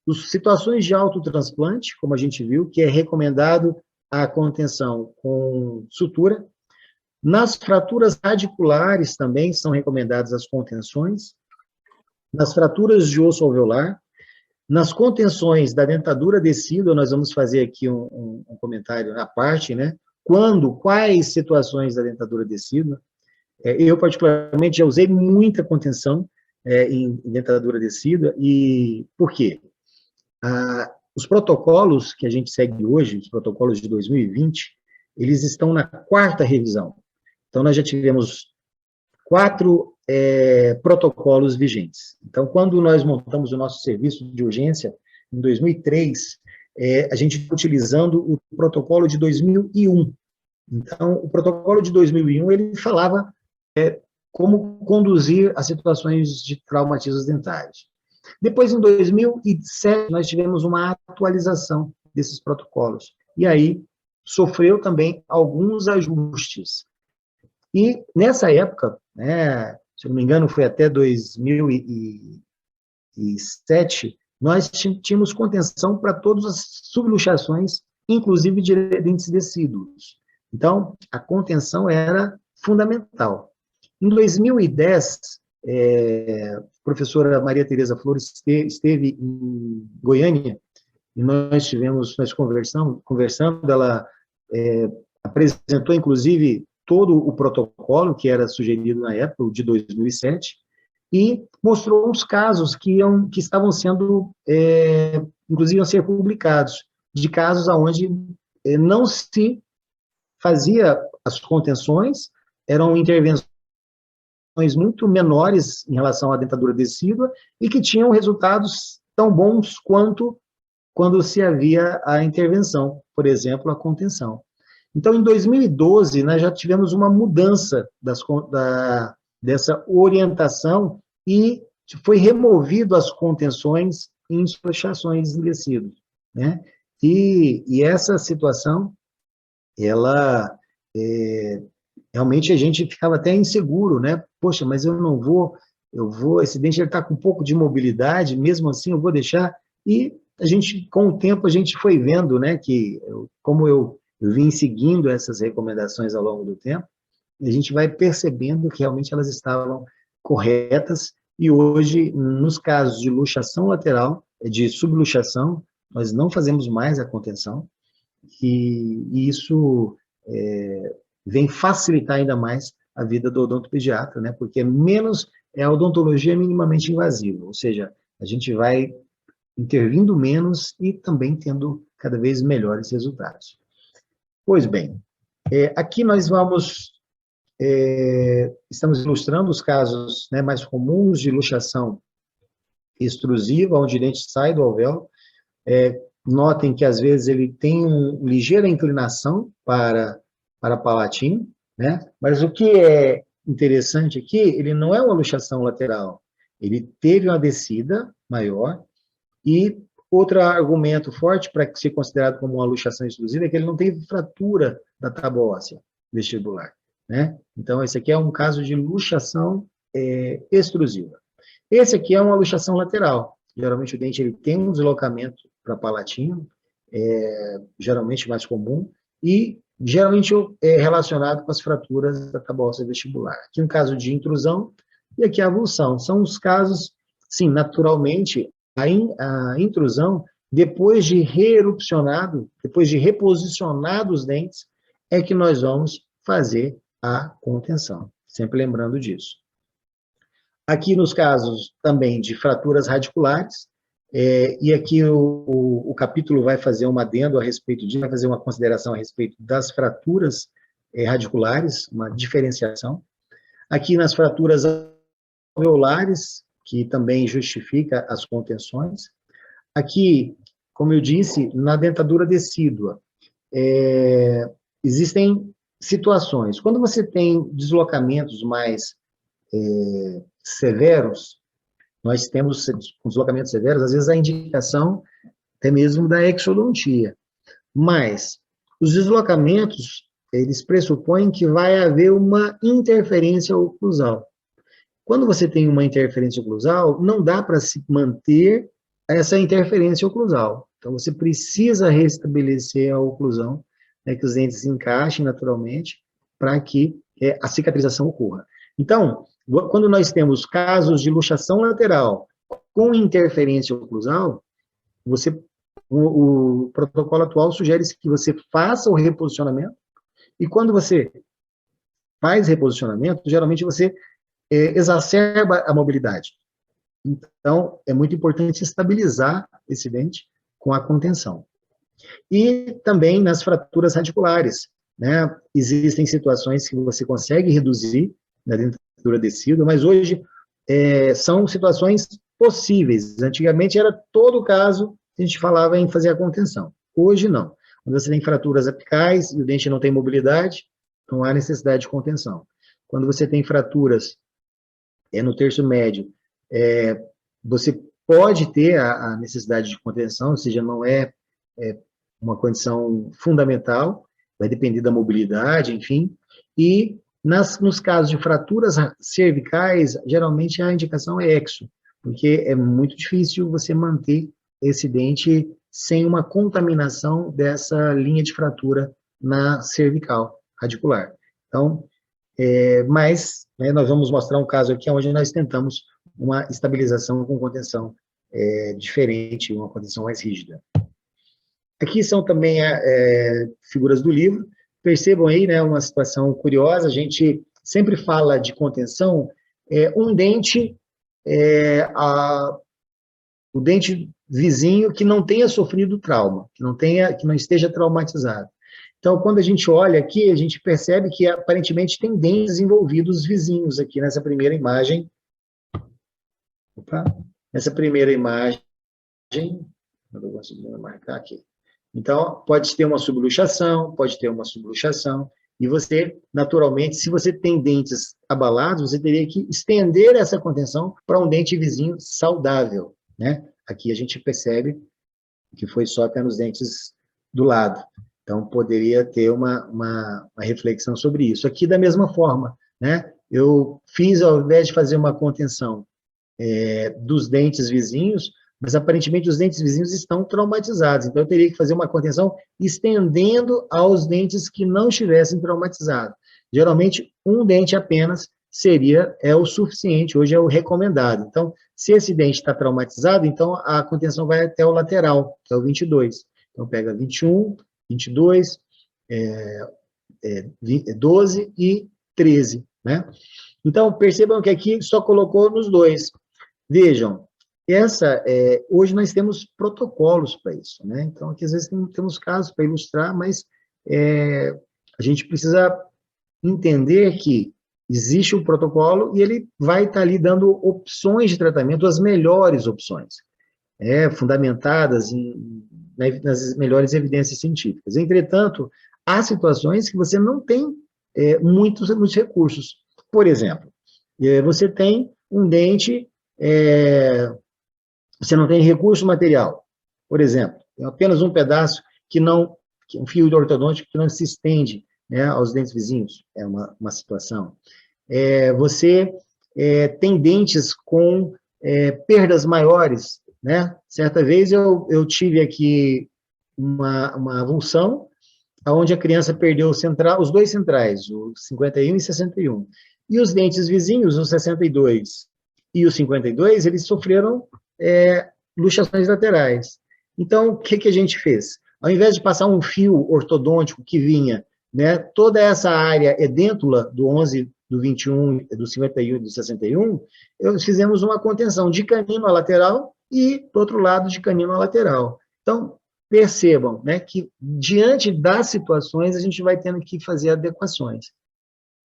As situações de autotransplante, como a gente viu, que é recomendado a contenção com sutura. Nas fraturas radiculares também são recomendadas as contenções. Nas fraturas de osso alveolar. Nas contenções da dentadura decídua, nós vamos fazer aqui um comentário à parte, né? Quais situações da dentadura decídua? Eu, particularmente, já usei muita contenção em dentadura decídua, e por quê? Os protocolos que a gente segue hoje, os protocolos de 2020, eles estão na 4ª revisão. Então, nós já tivemos 4 protocolos vigentes. Então, quando nós montamos o nosso serviço de urgência, em 2003, a gente está utilizando o protocolo de 2001. Então, o protocolo de 2001, ele falava como conduzir as situações de traumatismos dentários. Depois, em 2007, nós tivemos uma atualização desses protocolos. E aí, sofreu também alguns ajustes. E, nessa época, né, se eu não me engano, foi até 2007, nós tínhamos contenção para todas as subluxações, inclusive de dentes decíduos. Então, a contenção era fundamental. Em 2010, a professora Maria Tereza Flores esteve em Goiânia, e nós conversando, ela apresentou, inclusive, todo o protocolo que era sugerido na época, o de 2007, e mostrou uns casos que estavam sendo, inclusive, iam ser publicados, de casos onde não se fazia as contenções, eram intervenções muito menores em relação à dentadura decídua e que tinham resultados tão bons quanto quando se havia a intervenção, por exemplo, a contenção. Então, em 2012, nós já tivemos uma mudança dessa orientação e foi removido as contenções em subluxações em tecidos, né? E essa situação, ela, realmente a gente ficava até inseguro, né? Poxa, mas esse dente está com um pouco de mobilidade, mesmo assim eu vou deixar, e com o tempo, a gente foi vendo, né, que, como eu vim seguindo essas recomendações ao longo do tempo, a gente vai percebendo que realmente elas estavam corretas e hoje, nos casos de luxação lateral, de subluxação, nós não fazemos mais a contenção, e isso vem facilitar ainda mais a vida do odontopediatra, né? Porque a odontologia é minimamente invasiva, ou seja, a gente vai intervindo menos e também tendo cada vez melhores resultados. Pois bem, aqui nós estamos ilustrando os casos, né, mais comuns de luxação extrusiva, onde o dente sai do alvéolo. Notem que, às vezes, ele tem uma ligeira inclinação para palatina, né? Mas o que é interessante aqui, ele não é uma luxação lateral, ele teve uma descida maior, e outro argumento forte para ser considerado como uma luxação extrusiva é que ele não teve fratura da tábua óssea vestibular, né? Então, esse aqui é um caso de luxação extrusiva. Esse aqui é uma luxação lateral. Geralmente, o dente ele tem um deslocamento para palatino, geralmente mais comum, e geralmente é relacionado com as fraturas da tábua óssea vestibular. Aqui um caso de intrusão, e aqui a avulsão. São os casos, sim, naturalmente, a intrusão, depois de reerupcionado, depois de reposicionado os dentes, é que nós vamos fazer a contenção. Sempre lembrando disso. Aqui nos casos também de fraturas radiculares, e aqui o capítulo vai fazer um adendo a respeito disso, vai fazer uma consideração a respeito das fraturas radiculares, uma diferenciação. Aqui nas fraturas alveolares, que também justifica as contenções. Aqui, como eu disse, na dentadura decídua, existem situações. Quando você tem deslocamentos mais severos, nós temos deslocamentos severos, às vezes a indicação até mesmo da exodontia. Mas os deslocamentos, eles pressupõem que vai haver uma interferência oclusal. Quando você tem uma interferência oclusal, não dá para se manter essa interferência oclusal. Então, você precisa restabelecer a oclusão, né, que os dentes se encaixem naturalmente, para que a cicatrização ocorra. Então, quando nós temos casos de luxação lateral com interferência oclusal, o protocolo atual sugere que você faça o reposicionamento, e quando você faz reposicionamento, geralmente você exacerba a mobilidade. Então, é muito importante estabilizar esse dente com a contenção. E também nas fraturas radiculares, né? Existem situações que você consegue reduzir na dentadura decídua, mas hoje são situações possíveis. Antigamente era todo caso, a gente falava em fazer a contenção. Hoje não. Quando você tem fraturas apicais e o dente não tem mobilidade, não há necessidade de contenção. Quando você tem fraturas no terço médio, você pode ter a necessidade de contenção, ou seja, não é uma condição fundamental, vai depender da mobilidade, enfim, e nos casos de fraturas cervicais, geralmente a indicação é exo, porque é muito difícil você manter esse dente sem uma contaminação dessa linha de fratura na cervical radicular. Então, mas nós vamos mostrar um caso aqui onde nós tentamos uma estabilização com contenção diferente, uma contenção mais rígida. Aqui são também figuras do livro. Percebam aí, né, uma situação curiosa, a gente sempre fala de contenção, um dente, o dente vizinho que não tenha sofrido trauma, que não esteja traumatizado. Então, quando a gente olha aqui, a gente percebe que aparentemente tem dentes envolvidos vizinhos aqui nessa primeira imagem. Opa, nessa primeira imagem, eu vou conseguir marcar aqui. Então, pode ter uma subluxação, e você, naturalmente, se você tem dentes abalados, você teria que estender essa contenção para um dente vizinho saudável, né? Aqui a gente percebe que foi só até nos dentes do lado. Então, poderia ter uma reflexão sobre isso. Aqui, da mesma forma, né? Eu fiz, ao invés de fazer uma contenção dos dentes vizinhos, mas aparentemente os dentes vizinhos estão traumatizados, então eu teria que fazer uma contenção estendendo aos dentes que não estivessem traumatizados. Geralmente, um dente apenas é o suficiente, hoje é o recomendado. Então, se esse dente está traumatizado, então a contenção vai até o lateral, que é o 22. Então, pega 21, 22, 12 e 13, né? Então, percebam que aqui só colocou nos dois. Vejam, hoje nós temos protocolos para isso, né? Então, aqui às vezes temos casos para ilustrar, mas a gente precisa entender que existe um protocolo e ele vai estar ali dando opções de tratamento, as melhores opções, fundamentadas nas melhores evidências científicas. Entretanto, há situações que você não tem muitos recursos. Por exemplo, você tem um dente, você não tem recurso material. Por exemplo, tem apenas um pedaço um fio ortodôntico que não se estende, né, aos dentes vizinhos, é uma situação. Você tem dentes com perdas maiores, né? Certa vez eu tive aqui uma avulsão, onde a criança perdeu os dois centrais, o 51 e 61. E os dentes vizinhos, o 62 e o 52, eles sofreram luxações laterais. Então, o que a gente fez? Ao invés de passar um fio ortodôntico que vinha, né, toda essa área edêntula do 11, do 21, do 51 e do 61, fizemos uma contenção de canino à lateral e, do outro lado, de canino à lateral. Então, percebam, né, que diante das situações a gente vai tendo que fazer adequações.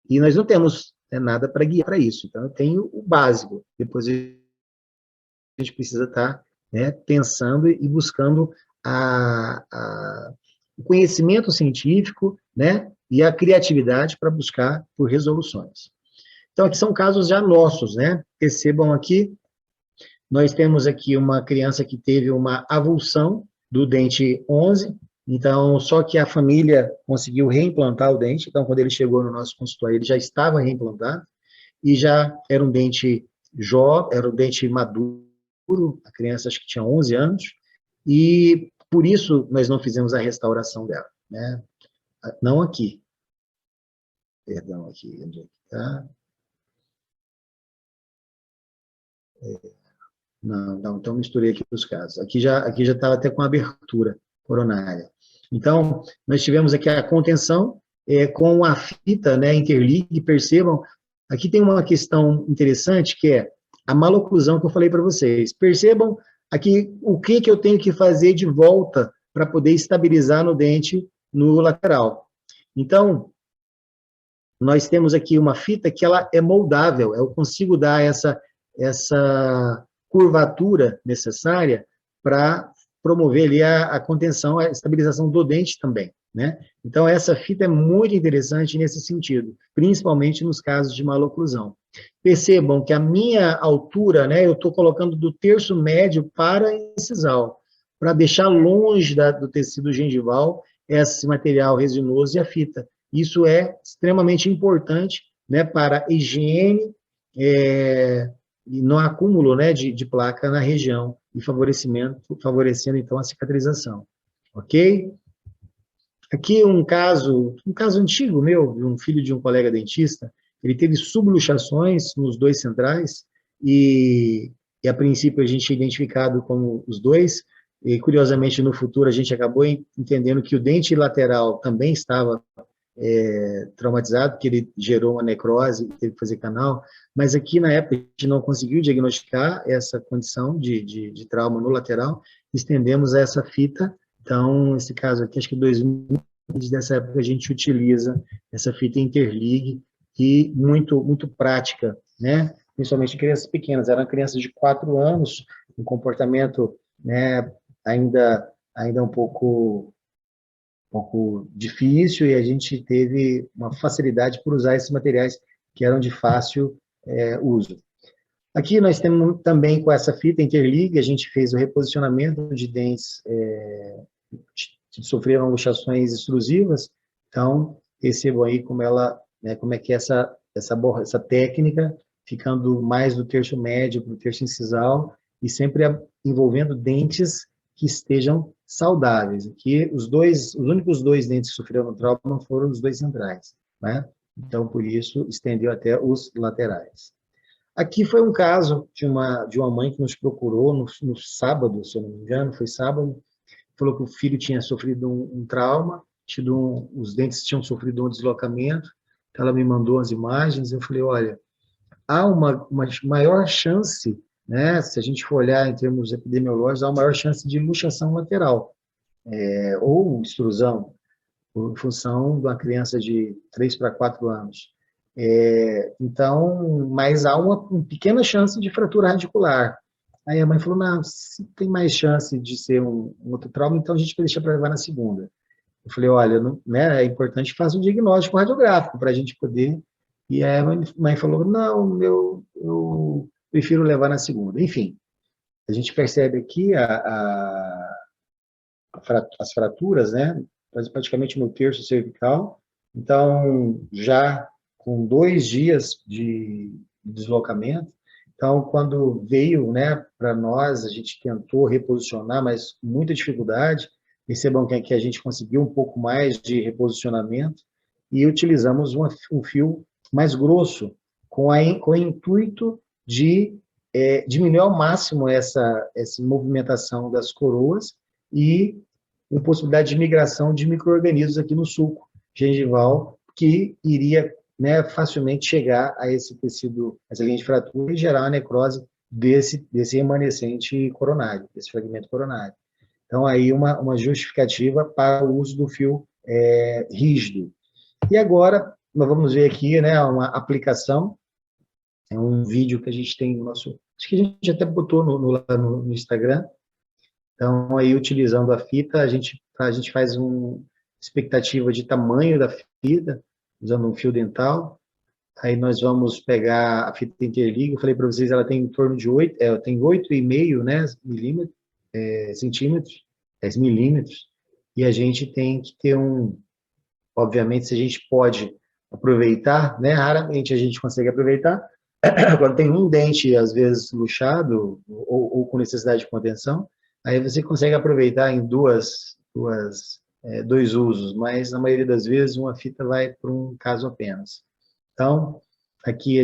E nós não temos nada para guiar para isso. Então, eu tenho o básico. Depois a gente precisa estar, né, pensando e buscando o conhecimento científico, né, e a criatividade para buscar por resoluções. Então, aqui são casos já nossos, né? Percebam aqui, nós temos aqui uma criança que teve uma avulsão do dente 11, então, só que a família conseguiu reimplantar o dente, então, quando ele chegou no nosso consultório, ele já estava reimplantado, e já era um dente jovem, era um dente maduro, a criança acho que tinha 11 anos, e por isso nós não fizemos a restauração dela, né? Não aqui. Perdão, aqui, onde é que está? Não, então misturei aqui os casos. Aqui já estava até com abertura coronária. Então, nós tivemos aqui a contenção com a fita, né, interligue, percebam, aqui tem uma questão interessante, que é a maloclusão que eu falei para vocês. Percebam aqui o que eu tenho que fazer de volta para poder estabilizar no dente no lateral. Então, nós temos aqui uma fita que ela é moldável, eu consigo dar essa curvatura necessária para promover ali a contenção, a estabilização do dente também, né? Então, essa fita é muito interessante nesse sentido, principalmente nos casos de maloclusão. Percebam que a minha altura, né, eu estou colocando do terço médio para a incisal, para deixar longe do tecido gengival esse material resinoso e a fita. Isso é extremamente importante, né, para a higiene e no acúmulo, né, de placa na região e favorecendo, então, a cicatrização. Ok? Aqui um caso antigo meu, de um filho de um colega dentista, ele teve subluxações nos dois centrais e a princípio a gente tinha identificado como os dois, e curiosamente no futuro a gente acabou entendendo que o dente lateral também estava traumatizado, porque ele gerou uma necrose, teve que fazer canal, mas aqui na época a gente não conseguiu diagnosticar essa condição de trauma no lateral, estendemos essa fita. Então, esse caso aqui, acho que 2020, dessa época a gente utiliza essa fita interligue, e muito prática, né? Principalmente em crianças pequenas, eram crianças de 4 anos, um comportamento, né, ainda um pouco difícil, e a gente teve uma facilidade por usar esses materiais que eram de fácil uso. Aqui nós temos também, com essa fita interligue, a gente fez o reposicionamento de dentes que sofreram luxações extrusivas. Então, percebam aí como é que essa técnica, ficando mais do terço médio para o terço incisal, e sempre envolvendo dentes que estejam saudáveis. Aqui, os únicos dois dentes que sofreram trauma foram os dois centrais, né? Então, por isso, estendeu até os laterais. Aqui foi um caso de uma mãe que nos procurou no sábado, se eu não me engano, foi sábado, falou que o filho tinha sofrido um trauma, os dentes tinham sofrido um deslocamento, ela me mandou as imagens, eu falei, olha, há uma maior chance, né, se a gente for olhar em termos epidemiológicos, há uma maior chance de luxação lateral, ou extrusão, em função de uma criança de 3 para 4 anos. Então, mas há uma pequena chance de fratura radicular. Aí a mãe falou, não, se tem mais chance de ser um outro trauma, então a gente vai deixar para levar na segunda. Eu falei, olha, não, né, é importante que faça um diagnóstico radiográfico para a gente poder... E aí a mãe falou, não, eu prefiro levar na segunda. Enfim, a gente percebe aqui as fraturas, né, praticamente no terço cervical. Então, já com 2 dias de deslocamento. Então, quando veio, né, para nós, a gente tentou reposicionar, mas com muita dificuldade. Percebam que a gente conseguiu um pouco mais de reposicionamento e utilizamos um fio mais grosso, com o intuito de diminuir ao máximo essa movimentação das coroas e uma possibilidade de migração de micro-organismos aqui no sulco gengival, que iria, né, facilmente chegar a esse tecido, essa linha de fratura, e gerar uma necrose desse remanescente coronário, desse fragmento coronário. Então, aí uma justificativa para o uso do fio rígido. E agora, nós vamos ver aqui, né, uma aplicação, é um vídeo que a gente tem no nosso... Acho que a gente até botou no Instagram. Então, aí, utilizando a fita, a gente faz uma expectativa de tamanho da fita, usando um fio dental. Aí nós vamos pegar a fita interliga. Eu falei para vocês, ela tem em torno de 8,5, né, centímetros, 10 milímetros. E a gente tem que ter obviamente, se a gente pode aproveitar, né, raramente a gente consegue aproveitar, quando tem um dente, às vezes, luxado, ou com necessidade de contenção, aí você consegue aproveitar em dois usos, mas na maioria das vezes uma fita vai para um caso apenas. Então, aqui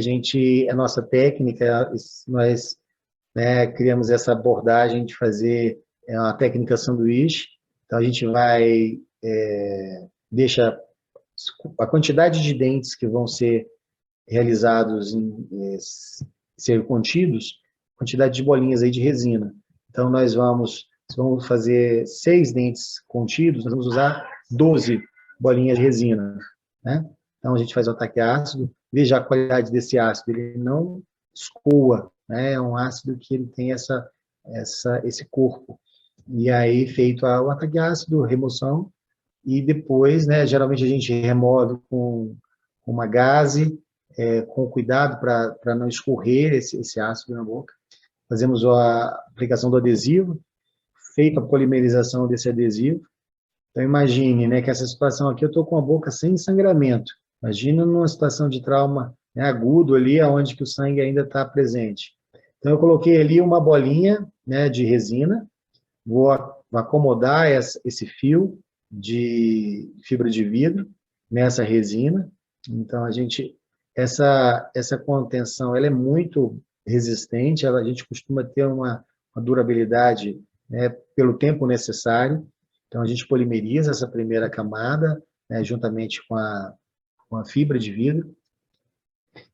a nossa técnica, nós, né, criamos essa abordagem de fazer uma técnica sanduíche. Então, a gente deixa a quantidade de dentes que vão ser realizados ser contidos, quantidade de bolinhas aí de resina. Então, nós vamos fazer 6 dentes contidos, nós vamos usar 12 bolinhas de resina, né? Então, a gente faz o ataque ácido, veja a qualidade desse ácido, ele não escoa, né? É um ácido que ele tem esse corpo. E aí, feito o ataque ácido, remoção, e depois, né, geralmente a gente remove com uma gaze, com cuidado para não escorrer esse ácido na boca. Fazemos a aplicação do adesivo, feita a polimerização desse adesivo. Então, imagine, né, que essa situação aqui, eu estou com a boca sem sangramento. Imagina numa situação de trauma, né, agudo ali, onde que o sangue ainda está presente. Então, eu coloquei ali uma bolinha, né, de resina, vou acomodar esse fio de fibra de vidro nessa resina. Então, essa contenção, ela é muito resistente, a gente costuma ter uma durabilidade, né, pelo tempo necessário. Então, a gente polimeriza essa primeira camada, né, juntamente com a fibra de vidro.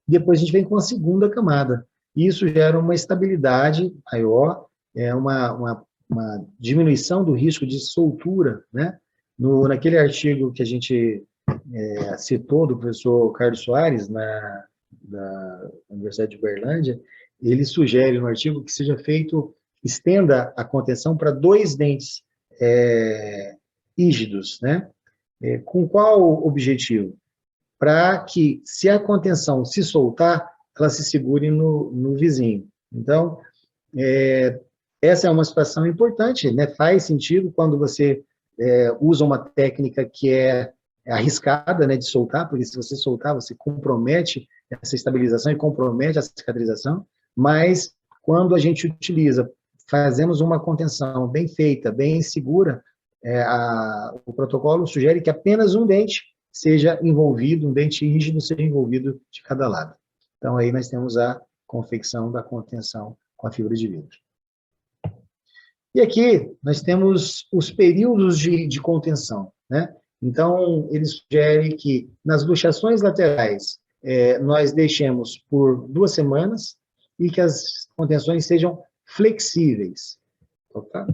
Depois a gente vem com a segunda camada. Isso gera uma estabilidade maior, uma diminuição do risco de soltura, né? Naquele artigo que a gente citou, do professor Carlos Soares, da Universidade de Uberlândia, ele sugere no artigo que seja estenda a contenção para 2 dentes rígidos, né? Com qual objetivo? Para que, se a contenção se soltar, ela se segure no vizinho. Então, essa é uma situação importante, né? Faz sentido quando você usa uma técnica que é arriscada, né, de soltar, porque se você soltar, você compromete essa estabilização e compromete a cicatrização, mas quando a gente fazemos uma contenção bem feita, bem segura, o protocolo sugere que apenas um dente seja envolvido, um dente rígido seja envolvido de cada lado. Então, aí nós temos a confecção da contenção com a fibra de vidro. E aqui nós temos os períodos de contenção, né? Então, ele sugere que nas luxações laterais nós deixemos por 2 semanas e que as contenções sejam flexíveis. Tá?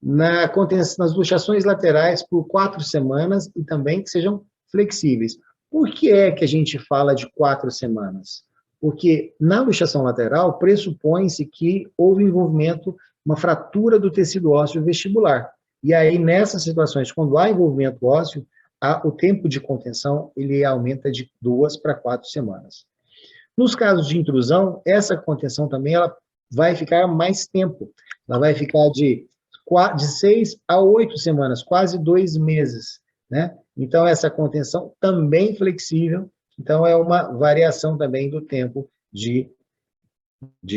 Nas luxações laterais por 4 semanas e também que sejam flexíveis. Por que é que a gente fala de 4 semanas? Porque na luxação lateral pressupõe-se que houve envolvimento, uma fratura do tecido ósseo vestibular. E aí, nessas situações, quando há envolvimento ósseo, o tempo de contenção ele aumenta de 2 para 4 semanas. Nos casos de intrusão, essa contenção também ela vai ficar mais tempo. Ela vai ficar de 6 a 8 semanas, quase 2 meses, né? Então, essa contenção também flexível, então é uma variação também do tempo de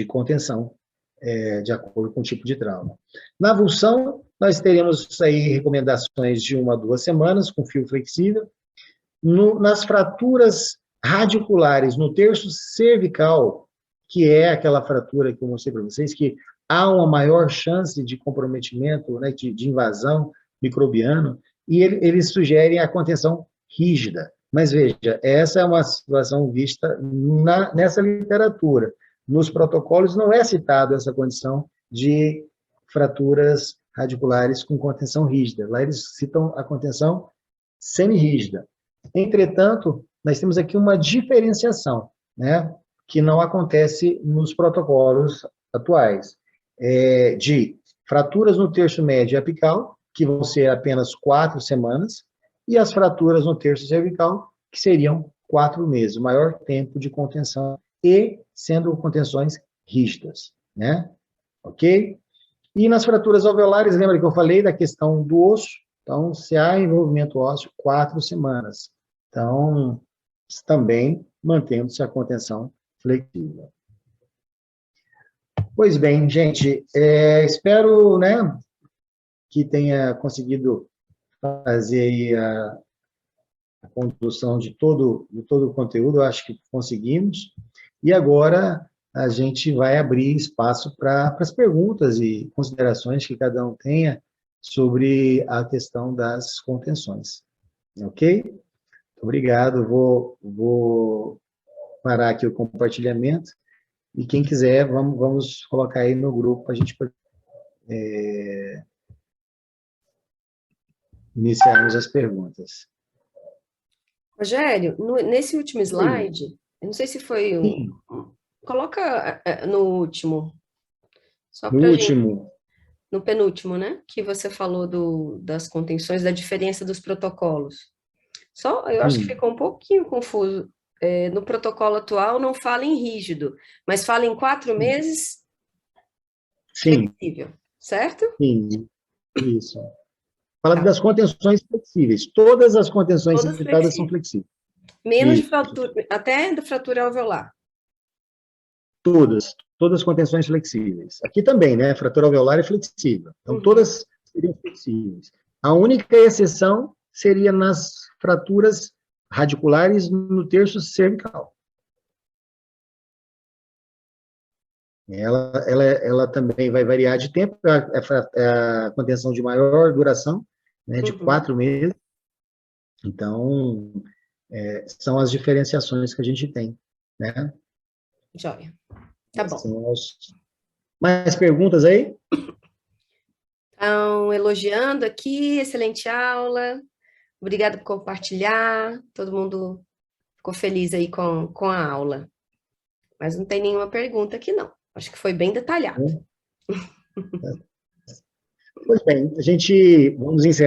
contenção, de acordo com o tipo de trauma. Na avulsão, nós teremos aí recomendações de 1 a 2 semanas, com fio flexível. Nas fraturas radiculares, no terço cervical, que é aquela fratura que eu mostrei para vocês, que há uma maior chance de comprometimento, né, de invasão microbiana, e eles sugerem a contenção rígida. Mas veja, essa é uma situação vista nessa literatura. Nos protocolos não é citado essa condição de fraturas radiculares com contenção rígida. Lá eles citam a contenção semi-rígida. Entretanto, nós temos aqui uma diferenciação, né, que não acontece nos protocolos atuais, de fraturas no terço médio e apical, que vão ser apenas 4 semanas, e as fraturas no terço cervical, que seriam 4 meses, o maior tempo de contenção, e sendo contenções rígidas, né? Ok? E nas fraturas alveolares, lembra que eu falei da questão do osso? Então, se há envolvimento ósseo, 4 semanas. Então, também mantendo-se a contenção flexível. Pois bem, gente, espero, né, que tenha conseguido fazer aí a condução de todo o conteúdo, eu acho que conseguimos. E agora a gente vai abrir espaço para as perguntas e considerações que cada um tenha sobre a questão das contenções. Ok? Obrigado, vou parar aqui o compartilhamento, e quem quiser, vamos colocar aí no grupo para a gente iniciarmos as perguntas. Rogério, nesse último slide, eu não sei se foi coloca no último. Só no último. No penúltimo, né? Que você falou das contenções, da diferença dos protocolos. Eu acho que ficou um pouquinho confuso. No protocolo atual não fala em rígido, mas fala em 4 meses flexível, certo? Sim, isso. Fala das contenções flexíveis. Todas as contenções citadas são flexíveis. Menos de fratura, até da fratura alveolar. Todas as contenções flexíveis. Aqui também, né? Fratura alveolar é flexível. Então, todas seriam flexíveis. A única exceção seria nas fraturas radiculares no terço cervical. Ela também vai variar de tempo, a contenção de maior duração, né, de 4 meses. Então, são as diferenciações que a gente tem, né? Joia. Tá bom. Mais perguntas aí? Estão elogiando aqui, excelente aula. Obrigada por compartilhar. Todo mundo ficou feliz aí com a aula. Mas não tem nenhuma pergunta aqui, não. Acho que foi bem detalhado. Pois bem, vamos encerrar.